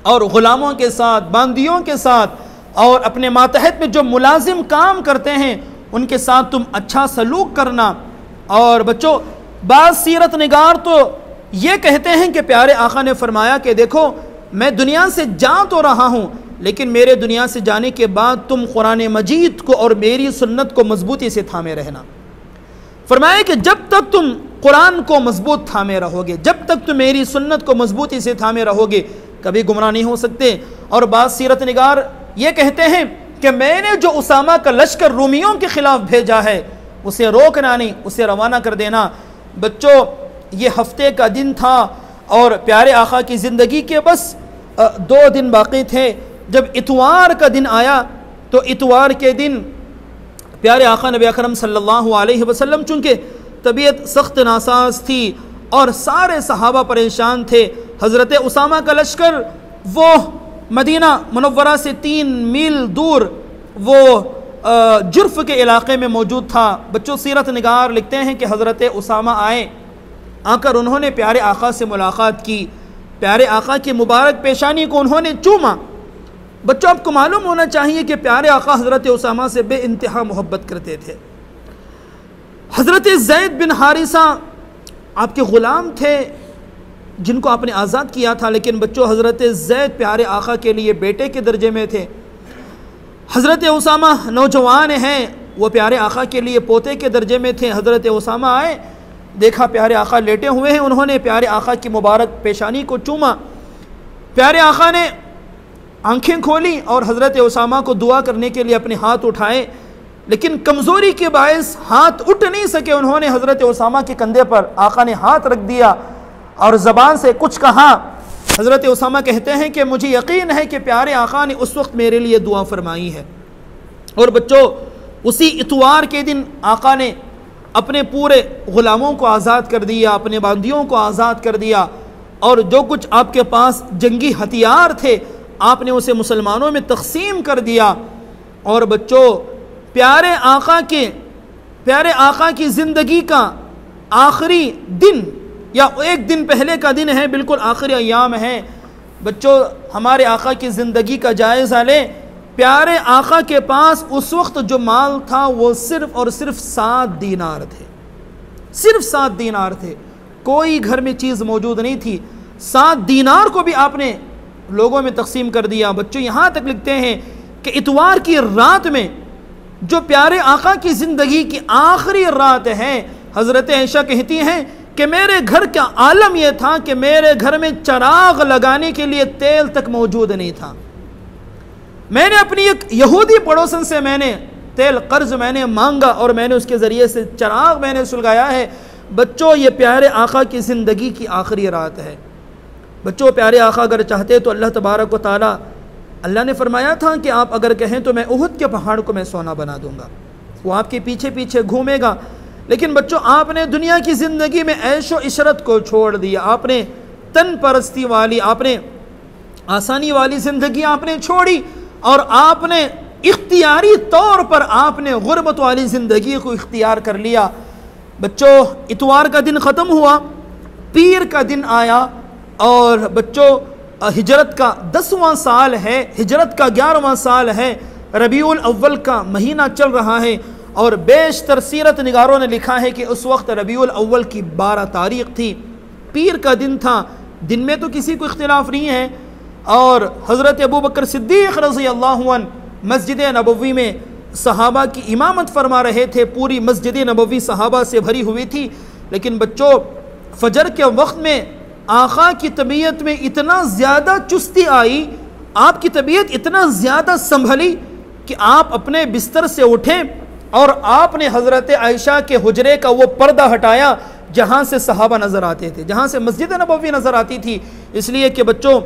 और ग़ुलामों के साथ, बांदियों के साथ और अपने मातहत में जो मुलाजिम काम करते हैं उनके साथ तुम अच्छा सलूक करना। और बच्चों, बाद सीरत निगार तो ये कहते हैं कि प्यारे आका ने फरमाया कि देखो, मैं दुनिया से जा तो रहा हूँ लेकिन मेरे दुनिया से जाने के बाद तुम कुरान मजीद को और मेरी सुन्नत को मजबूती से थामे रहना। फरमाया कि जब तक तुम कुरान को मजबूत थामे रहोगे, जब तक तुम मेरी सुन्नत को मजबूती से थामे रहोगे, कभी गुमराह नहीं हो सकते। और बाद सीरत निगार ये कहते हैं कि मैंने जो उसामा का लश्कर रूमियों के खिलाफ भेजा है उसे रोकना नहीं, उसे रवाना कर देना। बच्चों, ये हफ्ते का दिन था और प्यारे आका की ज़िंदगी के बस 2 दिन बाकी थे। जब इतवार का दिन आया तो इतवार के दिन प्यारे आका नबी अकरम सल्लल्लाहु अलैहि वसल्लम, चूँकि तबीयत सख्त नासाज थी और सारे सहाबा परेशान थे, हज़रत उसामा का लश्कर वो मदीना मुनव्वरा से 3 मील दूर वो जुर्फ के इलाके में मौजूद था। बच्चों, सीरत निगार लिखते हैं कि हज़रत उसामा आए, आकर उन्होंने प्यारे आका से मुलाकात की, प्यारे आका की मुबारक पेशानी को उन्होंने चूमा। बच्चों, आपको मालूम होना चाहिए कि प्यारे आका हज़रत उसामा से बेइंतहा मोहब्बत करते थे। हज़रत ज़ैद बिन हारिसा आपके ग़ुलाम थे जिनको आपने आज़ाद किया था, लेकिन बच्चों हज़रत ज़ैद प्यारे आका के लिए बेटे के दर्जे में थे। हज़रत उसामा नौजवान हैं, वो प्यारे आका के लिए पोते के दर्जे में थे। हज़रत उसामा आए, देखा प्यारे आका लेटे हुए हैं, उन्होंने प्यारे आका की मुबारक पेशानी को चूमा। प्यारे आका ने आंखें खोली और हज़रत उसामा को दुआ करने के लिए अपने हाथ उठाए, लेकिन कमज़ोरी के बायस हाथ उठ नहीं सके। उन्होंने हज़रत उसामा के कंधे पर आका ने हाथ रख दिया और ज़बान से कुछ कहा। हज़रत उसामा कहते हैं कि मुझे यकीन है कि प्यारे आका ने उस वक्त मेरे लिए दुआ फरमाई है। और बच्चों, उसी इतवार के दिन आका ने अपने पूरे ग़ुलामों को आज़ाद कर दिया, अपने बांदियों को आज़ाद कर दिया, और जो कुछ आपके पास जंगी हथियार थे आपने उसे मुसलमानों में तकसीम कर दिया। और बच्चों, प्यारे आका की ज़िंदगी का आखिरी दिन या एक दिन पहले का दिन है, बिल्कुल आखिरी अय्याम है। बच्चों, हमारे आका की ज़िंदगी का जायज़ा लें। प्यारे आका के पास उस वक्त जो माल था वो सिर्फ़ और सिर्फ 7 दीनार थे, सिर्फ 7 दीनार थे, कोई घर में चीज़ मौजूद नहीं थी। 7 दीनार को भी आपने लोगों में तकसीम कर दिया। बच्चों, यहाँ तक लिखते हैं कि इतवार की रात में, जो प्यारे आका की ज़िंदगी की आखिरी रात है, हज़रत आयशा कहती हैं कि मेरे घर का आलम यह था कि मेरे घर में चराग लगाने के लिए तेल तक मौजूद नहीं था। मैंने अपनी एक यहूदी पड़ोसन से मैंने तेल कर्ज मैंने मांगा और मैंने उसके ज़रिए से चराग मैंने सुलगाया है। बच्चों, ये प्यारे आका की ज़िंदगी की आखिरी रात है। बच्चों, प्यारे आका अगर चाहते तो अल्लाह तबारक व तआला, अल्लाह ने फरमाया था कि आप अगर कहें तो मैं उहुद के पहाड़ को मैं सोना बना दूंगा, वो आपके पीछे पीछे घूमेगा। लेकिन बच्चों, आपने दुनिया की ज़िंदगी में ऐशो इशरत को छोड़ दिया, आपने तन परस्ती वाली, आपने आसानी वाली ज़िंदगी आपने छोड़ी और आपने इख्तियारी तौर पर आपने गुर्बत वाली ज़िंदगी को इख्तियार कर लिया। बच्चों, इतवार का दिन ख़त्म हुआ, पीर का दिन आया और बच्चों हिजरत का 10वां साल है, हिजरत का 11वां साल है, रबीउल अव्वल का महीना चल रहा है। और बेशतर सीरत निगारों ने लिखा है कि उस वक्त रबीउल अव्वल की 12 तारीख़ थी, पीर का दिन था। दिन में तो किसी को इख्तिलाफ नहीं है। और हज़रत अबू बकर सिद्दीक़ रज़ी अल्लाहु अन्हु मस्जिद नबवी में सहाबा की इमामत फरमा रहे थे। पूरी मस्जिद नबवी सहाबा से भरी हुई थी। लेकिन बच्चों, फजर के वक्त में आका की तबीयत में इतना ज़्यादा चुस्ती आई, आपकी तबीयत इतना ज़्यादा संभली कि आप अपने बिस्तर से उठें और आपने हज़रत आयशा के हुजरे का वो पर्दा हटाया जहाँ से सहाबा नज़र आते थे, जहाँ से मस्जिद नबवी नज़र आती थी। इसलिए कि बच्चों,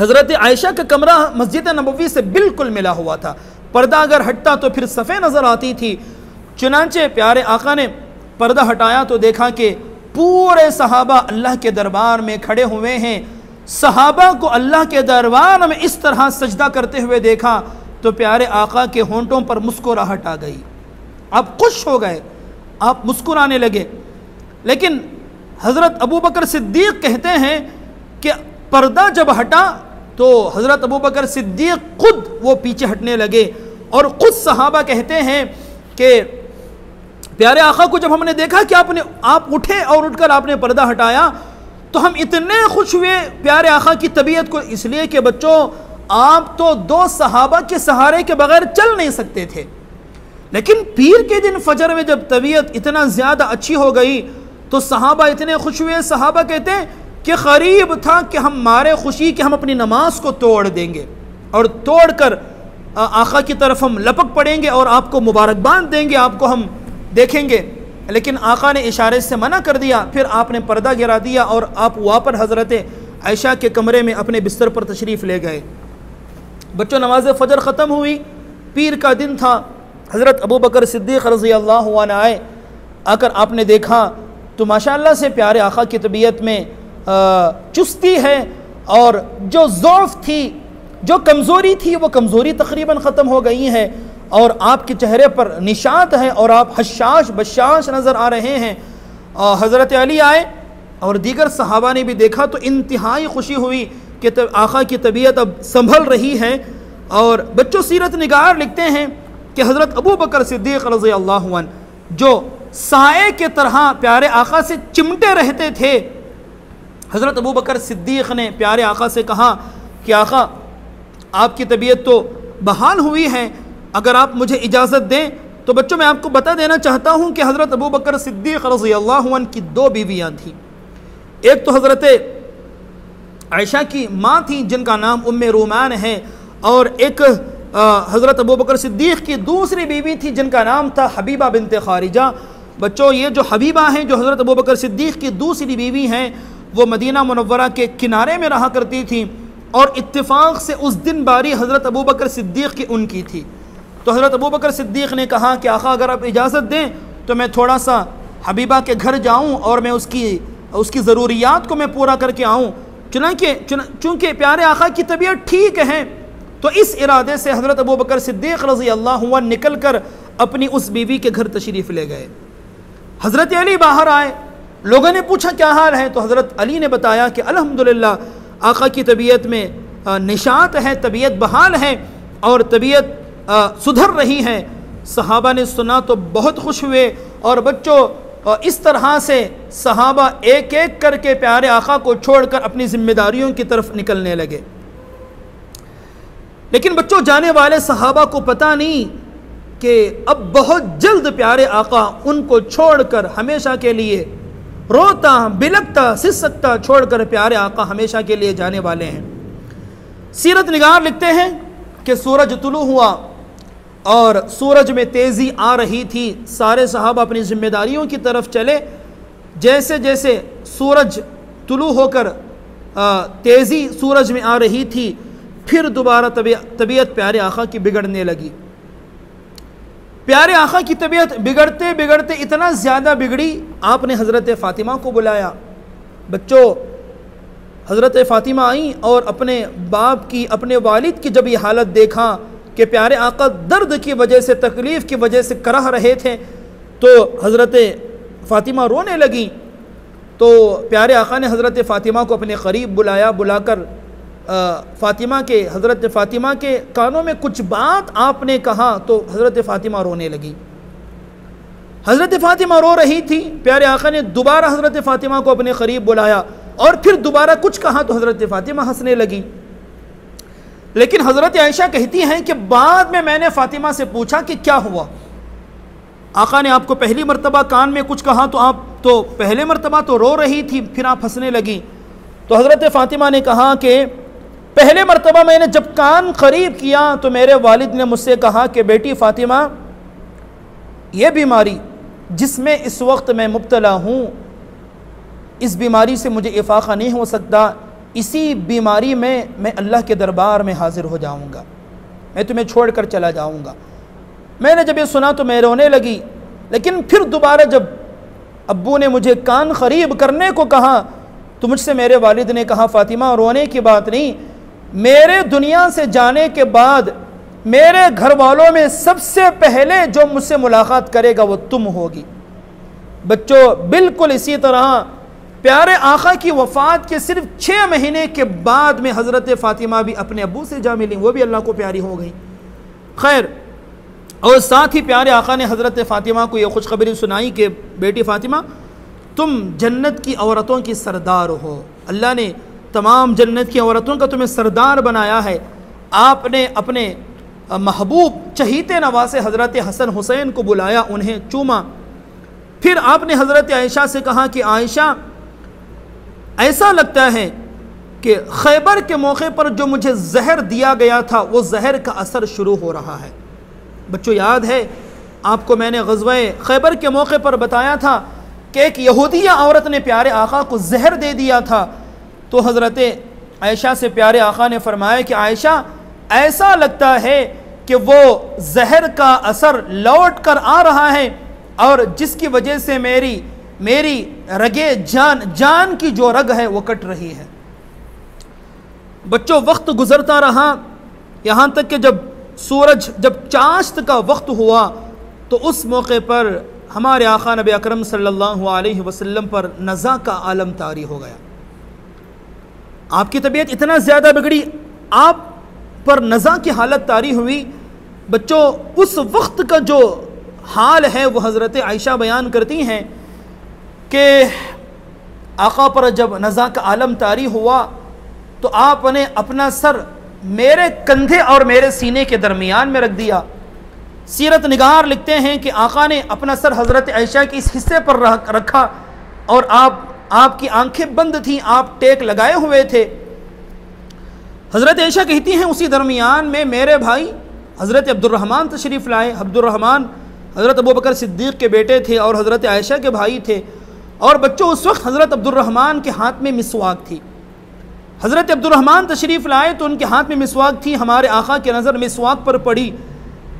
हज़रत आयशा का कमरा मस्जिद नबवी से बिल्कुल मिला हुआ था, पर्दा अगर हटता तो फिर सफ़े नज़र आती थी। चुनांचे प्यारे आका ने पर्दा हटाया तो देखा कि पूरे सहाबा अल्लाह के दरबार में खड़े हुए हैं। सहाबा को अल्लाह के दरबार में इस तरह सजदा करते हुए देखा तो प्यारे आका के होंठों पर मुस्कुराहट आ गई, आप खुश हो गए, आप मुस्कुराने लगे। लेकिन हज़रत अबू बकर सिद्दीक़ कहते हैं कि पर्दा जब हटा तो हज़रत अबू बकर सिद्दीक़ खुद वो पीछे हटने लगे और खुद सहाबा कहते हैं कि प्यारे आका को जब हमने देखा कि आप उठे और उठकर आपने पर्दा हटाया तो हम इतने खुश हुए प्यारे आका की तबीयत को, इसलिए कि बच्चों, आप तो 2 सहाबा के सहारे के बगैर चल नहीं सकते थे। लेकिन पीर के दिन फजर में जब तबीयत इतना ज़्यादा अच्छी हो गई तो सहाबा इतने खुश हुए। सहाबा कहते हैं कि करीब था कि हम मारे खुशी कि हम अपनी नमाज को तोड़ देंगे और तोड़ कर आका की तरफ हम लपक पड़ेंगे और आपको मुबारकबाद देंगे, आपको हम देखेंगे। लेकिन आका ने इशारे से मना कर दिया। फिर आपने पर्दा गिरा दिया और आप वहाँ पर हज़रत आयशा के कमरे में अपने बिस्तर पर तशरीफ़ ले गए। बच्चों, नमाज फ़जर ख़त्म हुई, पीर का दिन था। हज़रत अबू बकर सिद्दीक़ रज़ी अल्लाह अन्हु आए। आकर आपने देखा तो माशाअल्लाह से प्यारे आका की तबीयत में चुस्ती है और जो ज़ौफ़ थी, जो कमज़ोरी थी, वो कमज़ोरी तकरीबन ख़त्म हो गई है और आपके चेहरे पर निशात है और आप हशाश बशाश नज़र आ रहे हैं। हज़रत अली आए और दीगर सहाबा ने भी देखा तो इंतहाई खुशी हुई कि आका की तबीयत अब संभल रही है। और बच्चों, सीरत निगार लिखते हैं कि हज़रत अबू बकर सिद्दीक़ रज़ी अल्लाह अन्हु जो साए के तरह प्यारे आका से चिमटे रहते थे, हज़रत अबू बकर सिद्दीक़ ने प्यारे आका से कहा कि आका, आपकी तबीयत तो बहाल हुई है, अगर आप मुझे इजाज़त दें तो। बच्चों, मैं आपको बता देना चाहता हूँ कि हज़रत अबू बकर सिद्दीक़ रज़ी अल्लाह अन्हु की दो बीवियाँ थीं। एक तो हज़रत आयशा की माँ थी जिनका नाम उम्मे रूमान है, और एक हज़रत अबू बकर सिद्दीक़ की दूसरी बीवी थी जिनका नाम था हबीबा बिनते खारिजा। बच्चों, ये जो हबीबा हैं, जो हज़रत अबू बकर सिद्दीक़ की दूसरी बीवी हैं, वो मदीना मुनव्वरा के किनारे में रहा करती थी और इत्तेफाक से उस दिन बारी हज़रत अबू बकर सिद्दीक़ की उनकी थी। तो हज़रत अबू बकर सिद्दीक़ ने कहा कि आका, अगर आप इजाज़त दें तो मैं थोड़ा सा हबीबा के घर जाऊँ और मैं उसकी ज़रूरियात को मैं पूरा करके आऊँ। चूँकि प्यारे आका की तबीयत ठीक है, तो इस इरादे से हज़रत अबू बकर सिद्दीक़ रज़ी अल्लाह अन्हु निकल कर अपनी उस बीवी के घर तशरीफ़ ले गए। हज़रत अली बाहर आए, लोगों ने पूछा क्या हाल है, तो हज़रत अली ने बताया कि अल्हम्दुलिल्लाह आका की तबीयत में निशात है, तबीयत बहाल है और तबीयत सुधर रही है। सहाबा ने सुना तो बहुत खुश हुए। और बच्चों, इस तरह से सहाबा एक एक करके प्यारे आका को छोड़कर अपनी जिम्मेदारियों की तरफ निकलने लगे। लेकिन बच्चों, जाने वाले सहाबा को पता नहीं कि अब बहुत जल्द प्यारे आका उनको छोड़कर हमेशा के लिए रोता बिलकता सिसकता छोड़कर प्यारे आका हमेशा के लिए जाने वाले हैं। सीरत निगार लिखते हैं कि सूरज तुलू हुआ और सूरज में तेज़ी आ रही थी। सारे सहाबा अपनी ज़िम्मेदारियों की तरफ चले। जैसे जैसे सूरज तुलू होकर तेज़ी सूरज में आ रही थी, फिर दोबारा तबीयत प्यारे आका की बिगड़ने लगी। प्यारे आका की तबीयत बिगड़ते बिगड़ते इतना ज़्यादा बिगड़ी, आपने हज़रत फ़ातिमा को बुलाया। बच्चों, हज़रत फ़ातिमा आई और अपने बाप की, अपने वालिद की जब ये हालत देखा कि प्यारे आका दर्द की वजह से, तकलीफ़ की वजह से कराह रहे थे, तो हज़रत फ़ातिमा रोने लगी। तो प्यारे आका ने हज़रत फ़ातिमा को अपने क़रीब बुलाया। बुलाकर हज़रत फ़ातिमा के कानों में कुछ बात आपने कहा तो हज़रत फ़ातिमा रोने लगी। हज़रत फ़ातिमा रो रही थी। प्यारे आका ने दोबारा हज़रत फ़ातिमा को अपने क़रीब बुलाया और फिर दोबारा कुछ कहा तो हज़रत फ़ातिमा हंसने लगी। लेकिन हज़रत आयशा कहती हैं कि बाद में मैंने फ़ातिमा से पूछा कि क्या हुआ, आका ने आपको पहली मरतबा कान में कुछ कहा तो आप तो पहले मरतबा तो रो रही थी, फिर आप हंसने लगी। तो हज़रत फ़ातिमा ने कहा कि पहले मरतबा मैंने जब कान करीब किया तो मेरे वालिद ने मुझसे कहा कि बेटी फ़ातिमा, ये बीमारी जिसमें इस वक्त मैं मुब्तला हूँ, इस बीमारी से मुझे इफ़ाक़ा नहीं हो सकता। इसी बीमारी में मैं अल्लाह के दरबार में हाज़िर हो जाऊँगा, मैं तुम्हें छोड़ कर चला जाऊँगा। मैंने जब ये सुना तो मैं रोने लगी। लेकिन फिर दोबारा जब अब्बू ने मुझे कान करीब करने को कहा तो मुझसे मेरे वालिद ने कहा, फ़ातिमा रोने की बात नहीं, मेरे दुनिया से जाने के बाद मेरे घर वालों में सबसे पहले जो मुझसे मुलाकात करेगा वो तुम होगी। बच्चों, बिल्कुल इसी तरह प्यारे आका की वफ़ात के सिर्फ 6 महीने के बाद में हज़रत फ़ातिमा भी अपने अब्बू से जा मिली, वो भी अल्लाह को प्यारी हो गई। खैर, और साथ ही प्यारे आका ने हज़रत फ़ातिमा को ये खुशखबरी सुनाई कि बेटी फ़ातिमा, तुम जन्नत की औरतों की सरदार हो। अल्लाह ने तमाम जन्नत की औरतों का तुम्हें सरदार बनाया है। आपने अपने महबूब चहीते नवासे हज़रत हसन हुसैन को बुलाया, उन्हें चूमा। फिर आपने हज़रत आयशा से कहा कि आयशा, ऐसा लगता है कि खैबर के मौके पर जो मुझे जहर दिया गया था वो जहर का असर शुरू हो रहा है। बच्चों, याद है आपको मैंने ग़ज़वा खैबर के मौके पर बताया था कि एक यहूदिया औरत ने प्यारे आका को जहर दे दिया था। तो हज़रत आयशा से प्यारे आका ने फरमाया कि आयशा, ऐसा लगता है कि वो जहर का असर लौट कर आ रहा है और जिसकी वजह से मेरी रगे जान की जो रग है वो कट रही है। बच्चों, वक्त गुजरता रहा, यहाँ तक कि जब चाश्त का वक्त हुआ तो उस मौके पर हमारे आका नबी अकरम सल्लल्लाहु अलैहि वसल्लम पर नज़ा का आलम तारी हो गया। आपकी तबीयत इतना ज़्यादा बिगड़ी, आप पर नज़ा की हालत तारी हुई। बच्चों, उस वक्त का जो हाल है वो हज़रत आयशा बयान करती हैं कि आका पर जब नज़ा का आलम तारी हुआ तो आपने अपना सर मेरे कंधे और मेरे सीने के दरमियान में रख दिया। सीरत निगार लिखते हैं कि आका ने अपना सर हज़रत आयशा के इस हिस्से पर रखा और आपकी आंखें बंद थीं, आप टेक लगाए हुए थे। हज़रत आयशा कहती हैं उसी दरमियान में मेरे भाई हज़रत अब्दुर्रहमान तशरीफ़ लाए। अब्दुर्रहमान हज़रत अबू बकर सिद्दीक़ के बेटे थे और हज़रत आयशा के भाई थे। और बच्चों, उस वक्त हज़रत अब्दुर्रहमान के हाथ में मिसवाक थी। हज़रत अब्दुर्रहमान तशरीफ़ लाए तो उनके हाथ में मिसवाक थी। हमारे आका की नज़र मिसवाक पर पड़ी।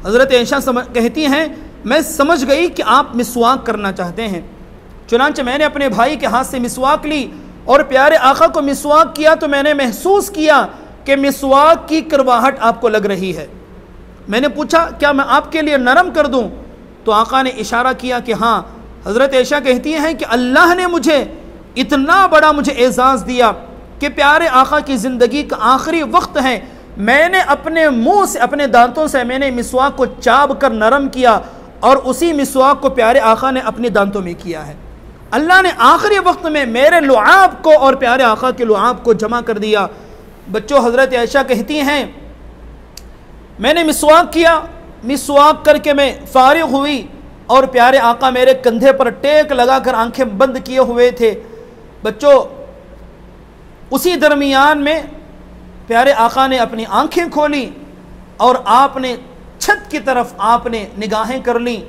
हज़रत आयशा कहती हैं मैं समझ गई कि आप मिसवाक करना चाहते हैं, चुनांचे मैंने अपने भाई के हाथ से मिसवाक ली और प्यारे आका को मिसवाक किया तो मैंने महसूस किया कि मिसवाक की करवाहट आपको लग रही है। मैंने पूछा क्या मैं आपके लिए नरम कर दूं? तो आका ने इशारा किया कि हाँ। हज़रत आयशा कहती हैं कि अल्लाह ने मुझे इतना बड़ा एज़ाज़ दिया कि प्यारे आका की ज़िंदगी का आखिरी वक्त है, मैंने अपने मुंह से अपने दांतों से मैंने मिसवाक को चाब कर नरम किया और उसी मिसवाक को प्यारे आका ने अपने दांतों में किया है। अल्लाह ने आखिरी वक्त में मेरे लुआब को और प्यारे आका के लुआब को जमा कर दिया। बच्चों, हज़रत आयशा कहती हैं मैंने मिसवाक किया, मिसवाक करके मैं फारिग हुई और प्यारे आका मेरे कंधे पर टेक लगाकर आंखें बंद किए हुए थे। बच्चों, उसी दरमियान में प्यारे आका ने अपनी आंखें खोली और आपने छत की तरफ आपने निगाहें कर लीं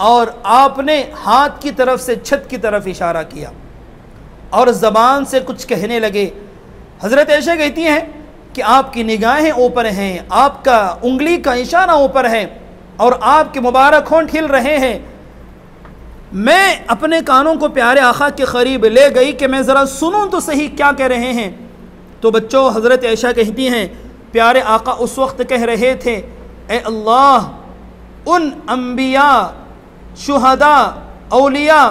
और आपने हाथ की तरफ से छत की तरफ इशारा किया और ज़बान से कुछ कहने लगे। हज़रत आयशा कहती हैं कि आपकी निगाहें ऊपर हैं, आपका उंगली का इशारा ऊपर है और आपके मुबारक होंठ हिल रहे हैं। मैं अपने कानों को प्यारे आका के करीब ले गई कि मैं ज़रा सुनूं तो सही क्या कह रहे हैं। तो बच्चों, हज़रत आयशा कहती हैं प्यारे आका उस वक्त कह रहे थे ए अल्लाह, उन अम्बिया, शुहदा, औलिया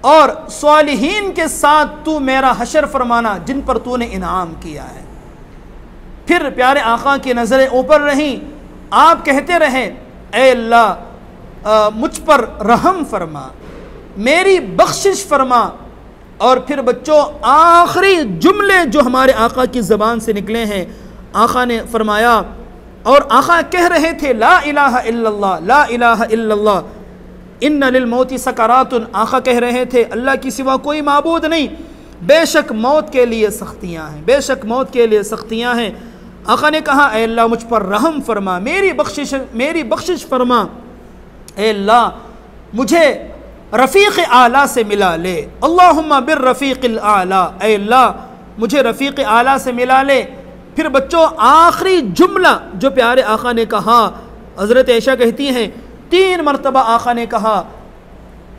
और स्वालिहीन के साथ तू मेरा हशर फरमाना जिन पर तूने इनाम किया है। फिर प्यारे आका की नज़रें ऊपर रहीं, आप कहते रहे ए अल्लाह मुझ पर रहम फरमा, मेरी बख्शिश फरमा। और फिर बच्चों, आखिरी जुमले जो हमारे आका की ज़बान से निकले हैं, आका ने फरमाया और आका कह रहे थे ला इलाहा इल्लल्लाह, ला इलाहा इल्लल्लाह, इन्ना लिल मौति सकरातुन। आका कह रहे थे अल्लाह की सिवा कोई माबूद नहीं, बेशक मौत के लिए सख्तियाँ हैं, बेशक मौत के लिए सख्तियाँ हैं। आका ने कहा ए अल्लाह मुझ पर रहम फरमा, मेरी बख्शिश फरमा। ए अल्लाह मुझे रफ़ीक़ आला से मिला ले, अल्लाहुम्मा बिर रफ़ीक़िल आला, ए अल्लाह मुझे रफ़ीक़ आला से मिला ले। फिर बच्चों, आखिरी जुमला जो प्यारे आका ने कहा, हज़रत आयशा कहती हैं 3 मरतबा आका ने कहा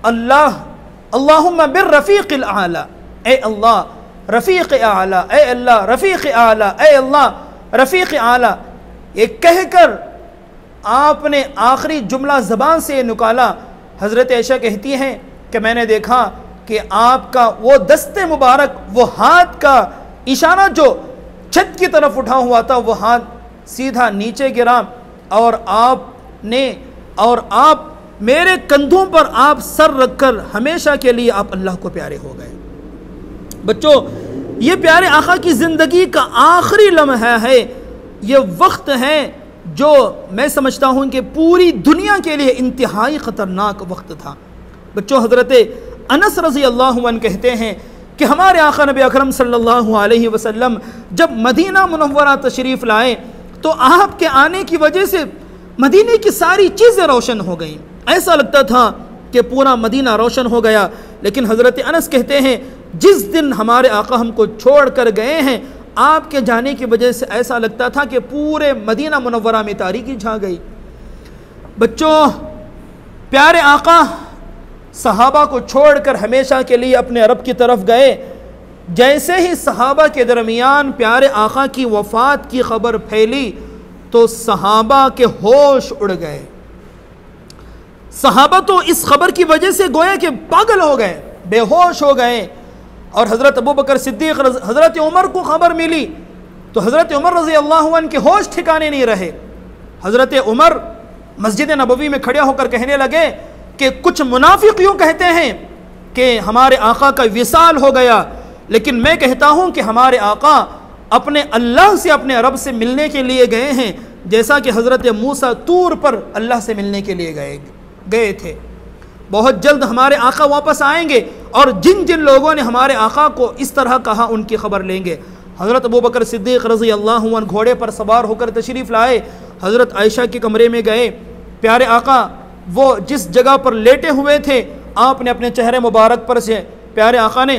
अल्लाहुम्मा बिर रफ़ीक़िल आला, ए अल्लाह रफ़ीक़ आला, ए अल्लाह रफ़ीक़ आला, ए अल्लाह रफ़ीक़ आला। ये कहकर आपने आखिरी जुमला ज़बान से निकाला। हज़रत आयशा कहती हैं कि मैंने देखा कि आपका वो दस्ते मुबारक, वो हाथ का इशारा जो छत की तरफ उठा हुआ था, वो हाथ सीधा नीचे गिरा और आप मेरे कंधों पर आप सर रखकर हमेशा के लिए आप अल्लाह को प्यारे हो गए। बच्चों, ये प्यारे आका की ज़िंदगी का आखिरी लम्हा है, ये वक्त है जो मैं समझता हूँ कि पूरी दुनिया के लिए इंतहाई ख़तरनाक वक्त था। बच्चों, हज़रत अनस रज़ी अल्लाह अन्हु कहते हैं कि हमारे आका नबी अकरम सल्लल्लाहु अलैहि वसल्लम जब मदीना मुनव्वरा तशरीफ़ लाए तो आपके आने की वजह से मदीने की सारी चीज़ें रोशन हो गईं। ऐसा लगता था कि पूरा मदीना रोशन हो गया। लेकिन हज़रत अनस कहते हैं जिस दिन हमारे आका हमको छोड़ कर गए हैं, आपके जाने की वजह से ऐसा लगता था कि पूरे मदीना मुनव्वरा में तारीकी छा गई। बच्चों, प्यारे आका सहाबा को छोड़कर हमेशा के लिए अपने अरब की तरफ गए। जैसे ही सहाबा के दरमियान प्यारे आका की वफ़ात की खबर फैली तो सहाबा के होश उड़ गए। सहाबा तो इस खबर की वजह से गोया कि पागल हो गए, बेहोश हो गए। और हज़रत अबू बकर सिद्दीक़, हज़रत उमर को खबर मिली तो हज़रत उमर रज़ी अल्लाह अन्हु के होश ठिकाने नहीं रहे। हज़रत उमर मस्जिद नबवी में खड़े होकर कहने लगे कि कुछ मुनाफिक यूँ कहते हैं कि हमारे आका का विसाल हो गया, लेकिन मैं कहता हूँ कि हमारे आका अपने अल्लाह से, अपने रब से मिलने के लिए गए हैं, जैसा कि हज़रत मूसा तूर पर अल्लाह से मिलने के लिए गए थे। बहुत जल्द हमारे आका वापस आएंगे और जिन जिन लोगों ने हमारे आका को इस तरह कहा उनकी खबर लेंगे। हज़रत अबू बकर सिद्दीक़ रज़ी अल्लाह अन्हु घोड़े पर सवार होकर तशरीफ़ लाए, हज़रत आयशा के कमरे में गए। प्यारे आका वो जिस जगह पर लेटे हुए थे, आपने अपने चेहरे मुबारक पर से प्यारे आका ने,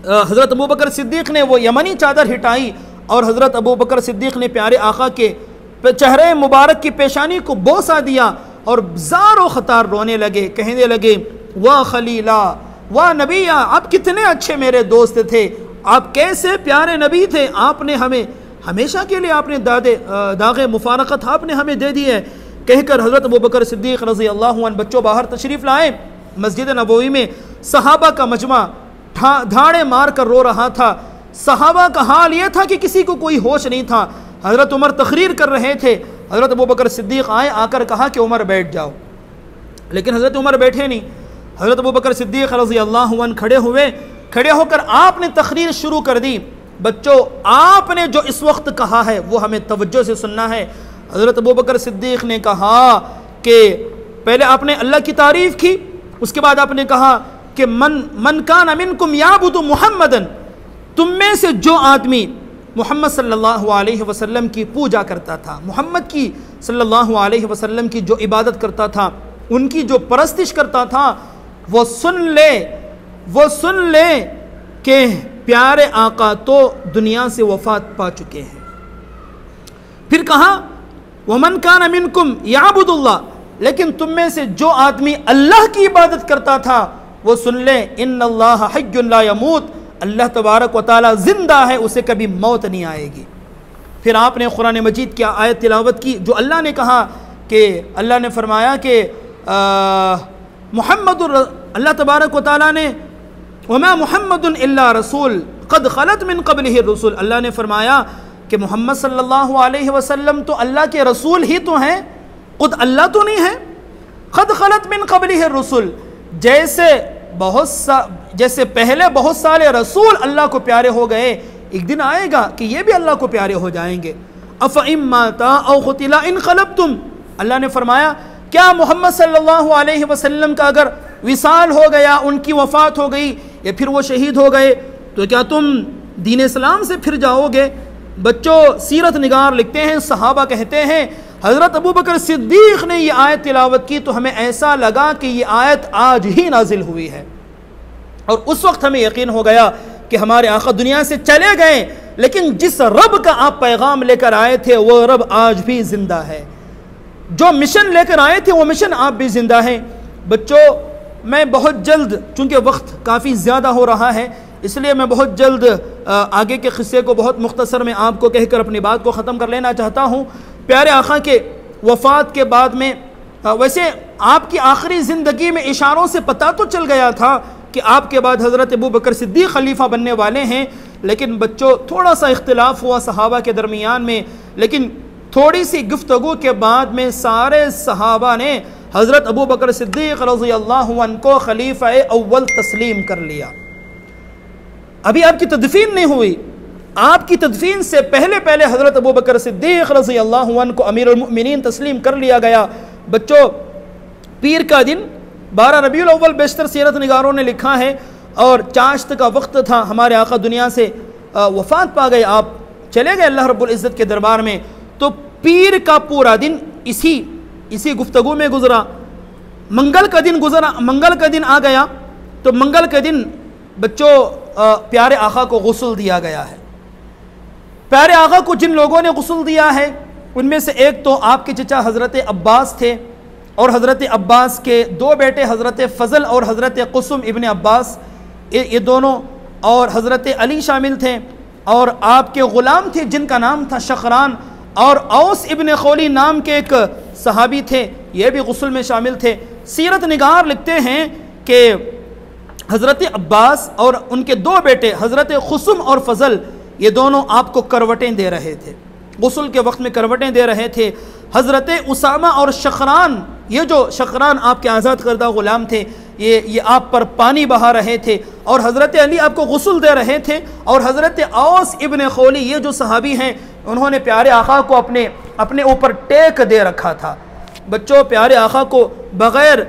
हज़रत अबू बकर सिद्दीक़ ने वो यमनी चादर हिटाई और हज़रत अबू बकर सिद्दीक़ ने प्यारे आका के चेहरे मुबारक की पेशानी को बोसा दिया और ज़ारो ख़तार रोने लगे, कहने लगे वाह खलीला, वाह नबिया, आप कितने अच्छे मेरे दोस्त थे, आप कैसे प्यारे नबी थे, आपने हमें हमेशा के लिए आपने दागे मुफारकत आपने हमें दे दी है। कहकर हज़रत अबू बकर सिद्दीक़ रज़ी अल्लाह अन्हु बच्चों बाहर तशरीफ़ लाए। मस्जिद नबवी में सहाबा का मजमा धाड़े मार कर रो रहा था। सहाबा का हाल ये था कि किसी को कोई होश नहीं था। हज़रत उमर तकरीर कर रहे थे, हज़रत अबू बकर सिद्दीक़ आए, आकर कहा कि उमर बैठ जाओ, लेकिन हज़रत उमर बैठे नहीं। हज़रत अबू बकर सिद्दीक़ रज़ी अल्लाह अन्हु खड़े हुए, खड़े होकर आपने तकरीर शुरू कर दी। बच्चों, आपने जो इस वक्त कहा है वो हमें तवज्जो से सुनना है। हज़रत अबू बकर सिद्दीक़ ने कहा कि पहले आपने अल्लाह की तारीफ़ की, उसके बाद आपने कहा कि मन कान मिनकुम याबुदु मुहम्मदन, तुम में से जो आदमी मोहम्मद सल्लल्लाहु अलैहि वसल्लम की पूजा करता था, मोहम्मद की सल्लल्लाहु अलैहि वसल्लम की जो इबादत करता था, उनकी जो परस्तिश करता था, वो सुन ले कि प्यारे आका तो दुनिया से वफ़ात पा चुके हैं। फिर कहा वमन कान मिनकुम याबुदुल्लाह, लेकिन तुम में से जो आदमी अल्लाह की इबादत करता था वो सुन ले इन्नल्लाह हय्युन ला यमूत, अल्लाह तबारक व तआला ज़िंदा है, उसे कभी मौत नहीं आएगी। फिर आपने कुरान मजीद की आयत तिलावत की जो अल्लाह ने कहा कि अल्लाह ने फरमाया कि अल्लाह तबारक व तआला ने वमा मुहम्मदुन इल्ला रसूल क़द ख़लत मिन क़ब्लिहि रसूल, अल्लाह ने फरमाया कि मोहम्मद सल्लल्लाहु अलैहि वसल्लम तो अल्लाह के रसूल ही तो हैं, खुद अल्लाह तो नहीं है। क़द ख़लत मिन क़ब्लिहि रसूल, जैसे पहले बहुत सारे रसूल अल्लाह को प्यारे हो गए, एक दिन आएगा कि ये भी अल्लाह को प्यारे हो जाएंगे। अफ़इम माता औ क़ुतिला इनक़लबतुम, अल्लाह ने फरमाया क्या मोहम्मद सल्लल्लाहु अलैहि वसल्लम का अगर विसाल हो गया, उनकी वफ़ात हो गई या फिर वो शहीद हो गए तो क्या तुम दीन इस्लाम से फिर जाओगे? बच्चों, सीरत निगार लिखते हैं, सहाबा कहते हैं हज़रत अबू बकर सिद्दीक़ ने ये आयत तिलावत की तो हमें ऐसा लगा कि ये आयत आज ही नाजिल हुई है, और उस वक्त हमें यकीन हो गया कि हमारे आका दुनिया से चले गए, लेकिन जिस रब का आप पैगाम लेकर आए थे वो रब आज भी ज़िंदा है, जो मिशन लेकर आए थे वो मिशन आप भी ज़िंदा हैं। बच्चों, मैं बहुत जल्द, चूँकि वक्त काफ़ी ज़्यादा हो रहा है, इसलिए मैं बहुत जल्द आगे के क़िस्से को बहुत मुख्तसर में आपको कहकर अपनी बात को ख़त्म कर लेना चाहता हूँ। प्यारे आका के वफ़ात के बाद में, वैसे आपकी आखिरी ज़िंदगी में इशारों से पता तो चल गया था कि आपके बाद हज़रत अबू बकर सिद्दीक़ खलीफा बनने वाले हैं, लेकिन बच्चों थोड़ा सा इख्तिलाफ हुआ सहाबा के दरमियान में, लेकिन थोड़ी सी गुफ्तगू के बाद में सारे सहाबा ने हज़रत अबू बकर सिद्दीक़ रज़ी अल्लाहु अन्हु को खलीफा अव्वल तस्लीम कर लिया। अभी आपकी तदफीन नहीं हुई, आपकी तदफीन से पहले पहले हज़रत अबू बकर सिद्दीक़ रज़ी अल्लाहु अन्हु को अमीरुल मुमिनीन तस्लीम कर लिया गया। बच्चों, पीर का दिन 12 रबीउल अव्वल बेशतर सीरत निगारों ने लिखा है, और चाश्त का वक्त था, हमारे आका दुनिया से वफ़ात पा गए, आप चले गए अल्लाह रब्बुल इज़्ज़त के दरबार में। तो पीर का पूरा दिन इसी गुफ्तगू में गुजरा। मंगल का दिन गुजरा, मंगल का दिन आ गया, तो मंगल के दिन बच्चों प्यारे आका को गुस्ल दिया गया है। प्यारे आका को जिन लोगों ने गुस्ल दिया है उनमें से एक तो आपके चचा हज़रत अब्बास थे, और हज़रत अब्बास के दो बेटे हज़रत फ़ज़ल और हज़रत कुसुम इब्न अब्बास, ये दोनों, और हज़रत अली शामिल थे, और आपके ग़ुलाम थे जिनका नाम था शखरान, और औस इब्न खौली नाम के एक सहाबी थे, ये भी गुस्ल में शामिल थे। सीरत निगार लिखते हैं कि हज़रत अब्बास और उनके दो बेटे हज़रत कुसुम और फ़ज़ल, ये दोनों आपको करवटें दे रहे थे, गुस्ल के वक्त में करवटें दे रहे थे। हज़रत उसामा और शखरान, ये जो शखरान आपके आज़ाद करदा ग़ुलाम थे, ये आप पर पानी बहा रहे थे, और हज़रत अली आपको गुस्ल दे रहे थे, और हज़रत औस इब्न खौली, ये जो सहाबी हैं, उन्होंने प्यारे आका को अपने ऊपर टेक दे रखा था। बच्चों, प्यारे आका को बग़ैर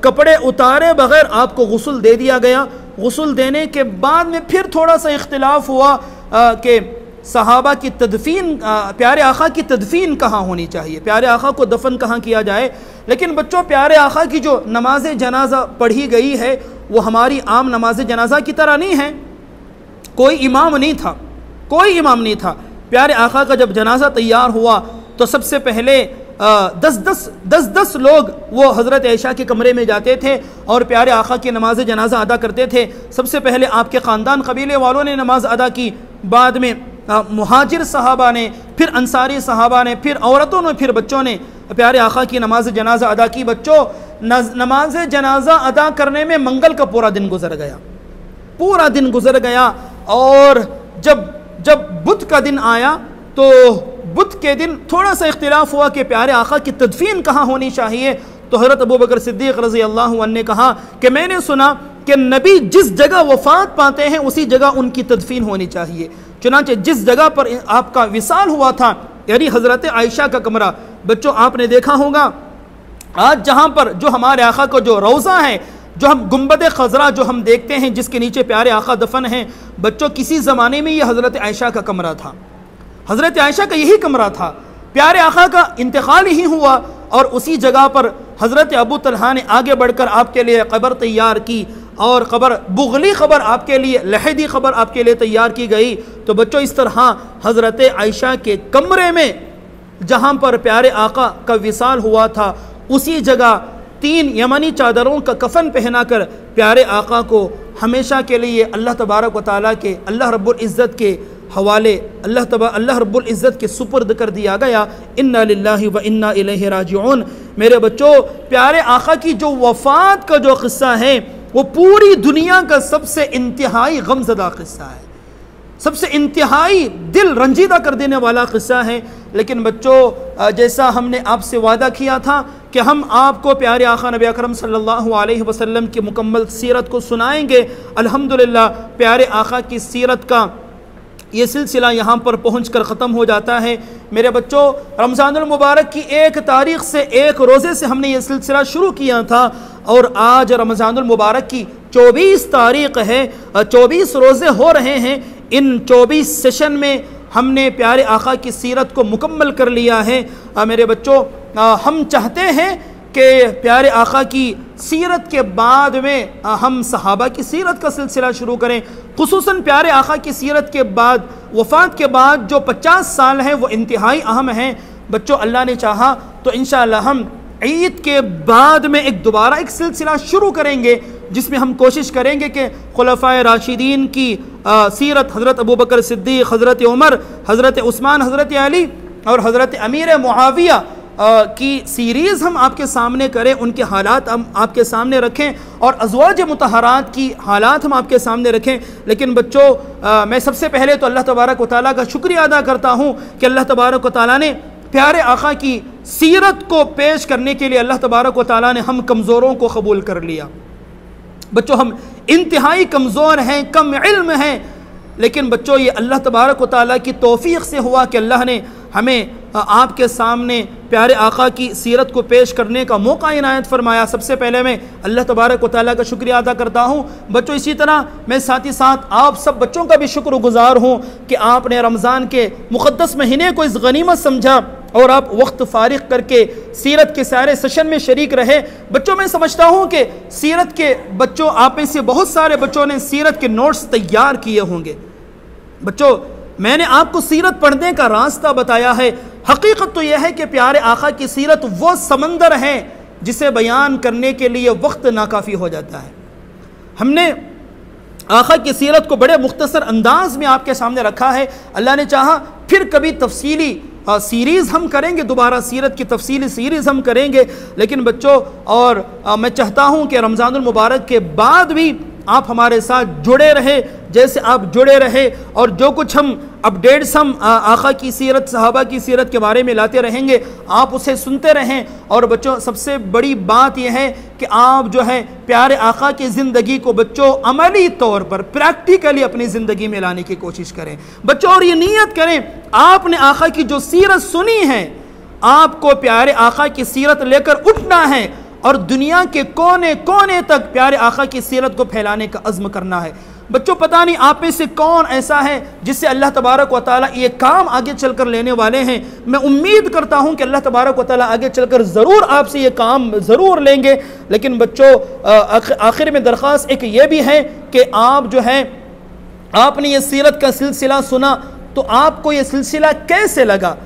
कपड़े उतारे बग़ैर आपको गुस्ल दे दिया गया। गुस्ल देने के बाद में फिर थोड़ा सा इख्तिलाफ हुआ कि सहाबा की तदफीन, प्यारे आका की तदफीन कहाँ होनी चाहिए, प्यारे आका को दफन कहाँ किया जाए। लेकिन बच्चों, प्यारे आका की जो नमाज जनाजा पढ़ी गई है वो हमारी आम नमाज जनाजा की तरह नहीं है। कोई इमाम नहीं था, कोई इमाम नहीं था। प्यारे आका का जब जनाजा तैयार हुआ तो सबसे पहले 10-10 लोग वो हज़रत आयशा के कमरे में जाते थे और प्यारे आका की नमाज जनाजा अदा करते थे। सबसे पहले आपके ख़ानदान कबीले वालों ने नमाज अदा की, बाद में मुहाजिर सहाबा ने, फिर अंसारी सहाबा ने, फिर औरतों ने, फिर बच्चों ने प्यारे आका की नमाज जनाजा अदा की। बच्चों, नमाज जनाजा अदा करने में मंगल का पूरा दिन गुजर गया, पूरा दिन गुजर गया। और जब बुध का दिन आया तो बुध के दिन थोड़ा सा इख्तिलाफ हुआ कि प्यारे आका की तदफीन कहाँ होनी चाहिए। तो हज़रत अबू बकर सिद्दीक़ रज़ी अल्लाहु अन्हु ने कहा कि मैंने सुना कि नबी जिस जगह वफ़ात पाते हैं उसी जगह उनकी तदफीन होनी चाहिए। चुनांचे जिस जगह पर आपका विसाल हुआ था, यानी हज़रत आयशा का कमरा, बच्चों आपने देखा होगा आज जहाँ पर जो हमारे आका को जो रोज़ा है, जो हम गुंबद खज़रा जो हम देखते हैं जिसके नीचे प्यारे आका दफन हैं, बच्चों किसी ज़माने में ये हज़रत आयशा का कमरा था, हज़रत आयशा का यही कमरा था। प्यारे आका का इंतकाल ही हुआ और उसी जगह पर हज़रत अबू तलहा ने आगे बढ़कर आपके लिए कब्र तैयार की, और कब्र बुगली कब्र आपके लिए, लहदी कब्र आपके लिए तैयार की गई। तो बच्चों, इस तरह हज़रत आयशा के कमरे में जहाँ पर प्यारे आका का विसाल हुआ था उसी जगह 3 यमनी चादरों का कफन पहनाकर प्यारे आका को हमेशा के लिए अल्लाह तबारक व तआला के, अल्लाह रब्बुल इज़्ज़त के हवाले, अल्लाह रब्बुल इज़्ज़त के सुपुर्द कर दिया गया। इन्ना लिल्लाहि व इन्ना इलैहि राजिऊन। मेरे बच्चों, प्यारे आका की जो वफ़ात का जो क़िस्सा है वो पूरी दुनिया का सबसे इंतहाई गमज़दा क़िस्सा है, सबसे इंतहाई दिल रंजीदा कर देने वाला क़िस्सा है। लेकिन बच्चों, जैसा हमने आपसे वादा किया था कि हम आपको प्यारे आका नबी अकरम सल्लल्लाहु अलैहि वसल्लम की मुकम्मल सीरत को सुनाएंगे। अल्हम्दुलिल्लाह, प्यारे आका की सीरत का ये सिलसिला यहाँ पर पहुँचकर ख़त्म हो जाता है। मेरे बच्चों, रमज़ानुल मुबारक की 1 तारीख़ से 1 रोज़े से हमने ये सिलसिला शुरू किया था और आज रमज़ानुल मुबारक की 24 तारीख़ है, 24 रोज़े हो रहे हैं। इन 24 सेशन में हमने प्यारे आका की सीरत को मुकम्मल कर लिया है। मेरे बच्चों, हम चाहते हैं कि प्यारे आका की सीरत के बाद में हम सहाबा की सीरत का सिलसिला शुरू करें। खुसूसन प्यारे आका की सीरत के बाद, वफ़ात के बाद जो 50 साल हैं वो इंतहाई अहम हैं। बच्चों, अल्लाह ने चाहा तो इंशाअल्लाह हम ईद के बाद में दोबारा एक सिलसिला शुरू करेंगे जिसमें हम कोशिश करेंगे कि खुलफ़ाए राशिदीन की सीरत, हज़रत अबू बकर सिद्दीक़, हज़रत उमर, हज़रत उस्मान, हज़रत अली और हज़रत अमीर मुआविया की सीरीज़ हम आपके सामने करें, उनके हालात हम आपके सामने रखें और अज़वाज मुतहरात की हालात हम आपके सामने रखें। लेकिन बच्चों, मैं सबसे पहले तो अल्लाह तबारक व तआला का शुक्रिया अदा करता हूँ कि अल्लाह तबारक व तआला ने प्यारे आका की सीरत को पेश करने के लिए अल्लाह तबारक व तआला ने हम कमज़ोरों को कबूल कर लिया। बच्चों, हम इंतहाई कमज़ोर हैं, कम इल्म हैं, लेकिन बच्चों ये अल्लाह तबारक व तआला की तौफीक से हुआ कि अल्लाह ने हमें आपके सामने प्यारे आका की सीरत को पेश करने का मौका इनायत फरमाया। सबसे पहले मैं अल्लाह तबारक व तआला का शुक्रिया अदा करता हूँ। बच्चों इसी तरह मैं साथ ही साथ आप सब बच्चों का भी शुक्रगुजार हूँ कि आपने रमज़ान के मुक़द्दस महीने को इस गनीमत समझा और आप वक्त फ़ारिग करके सीरत के सारे सेशन में शरीक रहे। बच्चों मैं समझता हूँ कि सीरत के बच्चों आप में से बहुत सारे बच्चों ने सीरत के नोट्स तैयार किए होंगे। बच्चों मैंने आपको सीरत पढ़ने का रास्ता बताया है। हकीकत तो यह है कि प्यारे आका की सीरत वो समंदर है जिसे बयान करने के लिए वक्त नाकाफ़ी हो जाता है। हमने आका की सीरत को बड़े मुख्तसर अंदाज में आपके सामने रखा है। अल्लाह ने चाहा फिर कभी तफसीली सीरीज़ हम करेंगे, दोबारा सीरत की तफसीली सीरीज़ हम करेंगे। लेकिन बच्चों और मैं चाहता हूँ कि रमज़ानुल मुबारक के बाद भी आप हमारे साथ जुड़े रहे जैसे आप जुड़े रहे, और जो कुछ हम अपडेट्स हम आका की सीरत, सहाबा की सीरत के बारे में लाते रहेंगे, आप उसे सुनते रहें। और बच्चों सबसे बड़ी बात यह है कि आप जो है प्यारे आका की ज़िंदगी को बच्चों अमली तौर पर प्रैक्टिकली अपनी ज़िंदगी में लाने की कोशिश करें बच्चों। और ये नीयत करें आपने आका की जो सीरत सुनी है, आपको प्यारे आका की सीरत लेकर उठना है और दुनिया के कोने कोने तक प्यारे आका की सीरत को फैलाने का अज़्म करना है। बच्चों पता नहीं आप में से कौन ऐसा है जिससे अल्लाह तबारक व तआला ये काम आगे चलकर लेने वाले हैं। मैं उम्मीद करता हूं कि अल्लाह तबारक व तआला आगे चलकर ज़रूर आपसे ये काम ज़रूर लेंगे। लेकिन बच्चों आखिर में दरख्वास्त एक ये भी है कि आप जो है आपने ये सीरत का सिलसिला सुना तो आपको ये सिलसिला कैसे लगा?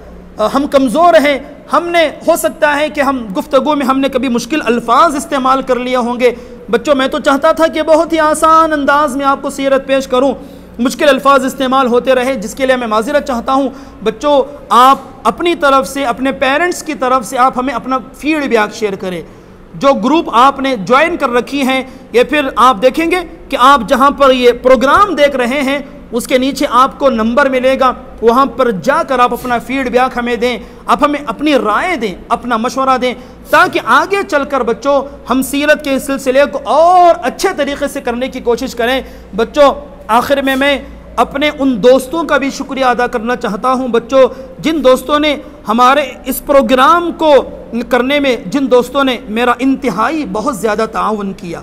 हम कमज़ोर हैं, हमने हो सकता है कि हम गुफ्तगू में हमने कभी मुश्किल अल्फाज इस्तेमाल कर लिए होंगे। बच्चों मैं तो चाहता था कि बहुत ही आसान अंदाज में आपको सीरत पेश करूं, मुश्किल अल्फाज इस्तेमाल होते रहे जिसके लिए मैं माज़िरत चाहता हूं। बच्चों आप अपनी तरफ से, अपने पेरेंट्स की तरफ से आप हमें अपना फीडबैक शेयर करें। जो ग्रुप आपने ज्वाइन कर रखी हैं, या फिर आप देखेंगे कि आप जहां पर ये प्रोग्राम देख रहे हैं उसके नीचे आपको नंबर मिलेगा, वहाँ पर जाकर आप अपना फीडबैक हमें दें, आप हमें अपनी राय दें, अपना मशवरा दें, ताकि आगे चलकर बच्चों हम सीरत के सिलसिले को और अच्छे तरीके से करने की कोशिश करें। बच्चों आखिर में मैं अपने उन दोस्तों का भी शुक्रिया अदा करना चाहता हूँ बच्चों, जिन दोस्तों ने हमारे इस प्रोग्राम को करने में, जिन दोस्तों ने मेरा इंतहाई बहुत ज़्यादा ताउन किया।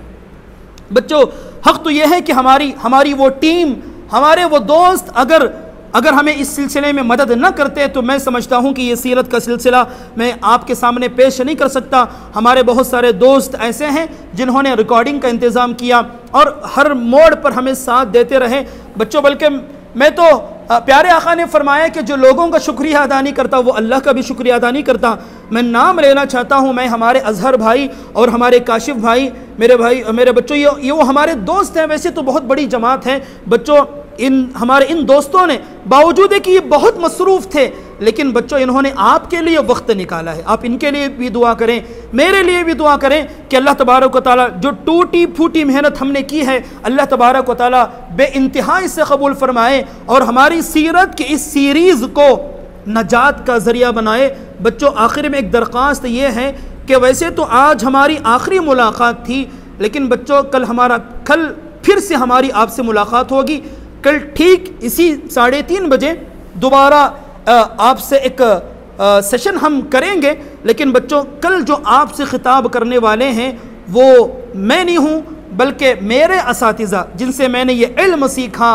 बच्चों हक़ तो यह है कि हमारी वो टीम, हमारे वो दोस्त अगर हमें इस सिलसिले में मदद न करते तो मैं समझता हूँ कि ये सीरत का सिलसिला मैं आपके सामने पेश नहीं कर सकता। हमारे बहुत सारे दोस्त ऐसे हैं जिन्होंने रिकॉर्डिंग का इंतज़ाम किया और हर मोड़ पर हमें साथ देते रहे। बच्चों बल्कि मैं तो प्यारे आका ने फरमाया कि जो लोगों का शुक्रिया अदा नहीं करता वो अल्लाह का भी शुक्रिया अदा नहीं करता। मैं नाम लेना चाहता हूँ, मैं हमारे अजहर भाई और हमारे काशिफ भाई, मेरे बच्चों ये वो हमारे दोस्त हैं। वैसे तो बहुत बड़ी जमात है बच्चों, हमारे इन दोस्तों ने बावजूद है कि ये बहुत मसरूफ़ थे, लेकिन बच्चों इन्होंने आपके लिए वक्त निकाला है। आप इनके लिए भी दुआ करें, मेरे लिए भी दुआ करें कि अल्लाह तबारक व तआला जो टूटी फूटी मेहनत हमने की है अल्लाह तबारक व तआला बेइंतहा इससे कबूल फरमाए और हमारी सीरत की इस सीरीज़ को नजात का ज़रिया बनाए। बच्चों आखिर में एक दरख्वास्त ये है कि वैसे तो आज हमारी आखिरी मुलाकात थी, लेकिन बच्चों कल फिर से हमारी आपसे मुलाकात होगी। कल ठीक इसी 3:30 बजे दोबारा आपसे एक सेशन हम करेंगे। लेकिन बच्चों कल जो आपसे खिताब करने वाले हैं वो मैं नहीं हूँ, बल्कि मेरे असातिज़ा जिनसे मैंने ये इल्म सीखा,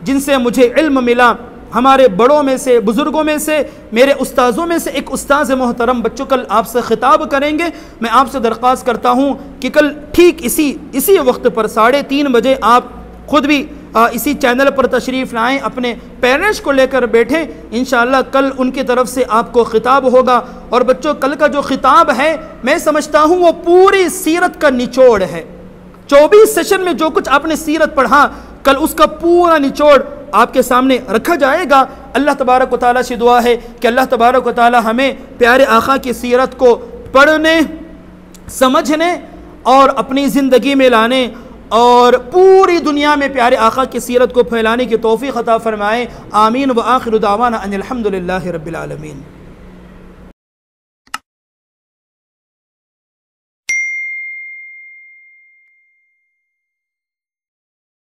जिनसे मुझे इल्म मिला, हमारे बड़ों में से, बुज़ुर्गों में से, मेरे उस्ताज़ों में से एक उस्ताज़ मोहतरम बच्चों कल आपसे खिताब करेंगे। मैं आपसे दरख्वास्त करता हूँ कि कल ठीक इसी वक्त पर 3:30 बजे आप ख़ुद भी इसी चैनल पर तशरीफ़ लाएँ, अपने पेरेंट्स को लेकर बैठें। इंशाअल्लाह कल उनकी तरफ से आपको खिताब होगा। और बच्चों कल का जो खिताब है मैं समझता हूँ वो पूरी सीरत का निचोड़ है। 24 सेशन में जो कुछ आपने सीरत पढ़ा कल उसका पूरा निचोड़ आपके सामने रखा जाएगा। अल्लाह तबारक व तआला से दुआ है कि अल्लाह तबारक व तआला हमें प्यारे आका की सीरत को पढ़ने, समझने और अपनी ज़िंदगी में लाने और पूरी दुनिया में प्यारे आका की सीरत को फैलाने की तौफीक अता फरमाए। आमीन व आखिर दावाना अनिल हम्दुलिल्लाहि रब्बिल आलमीन।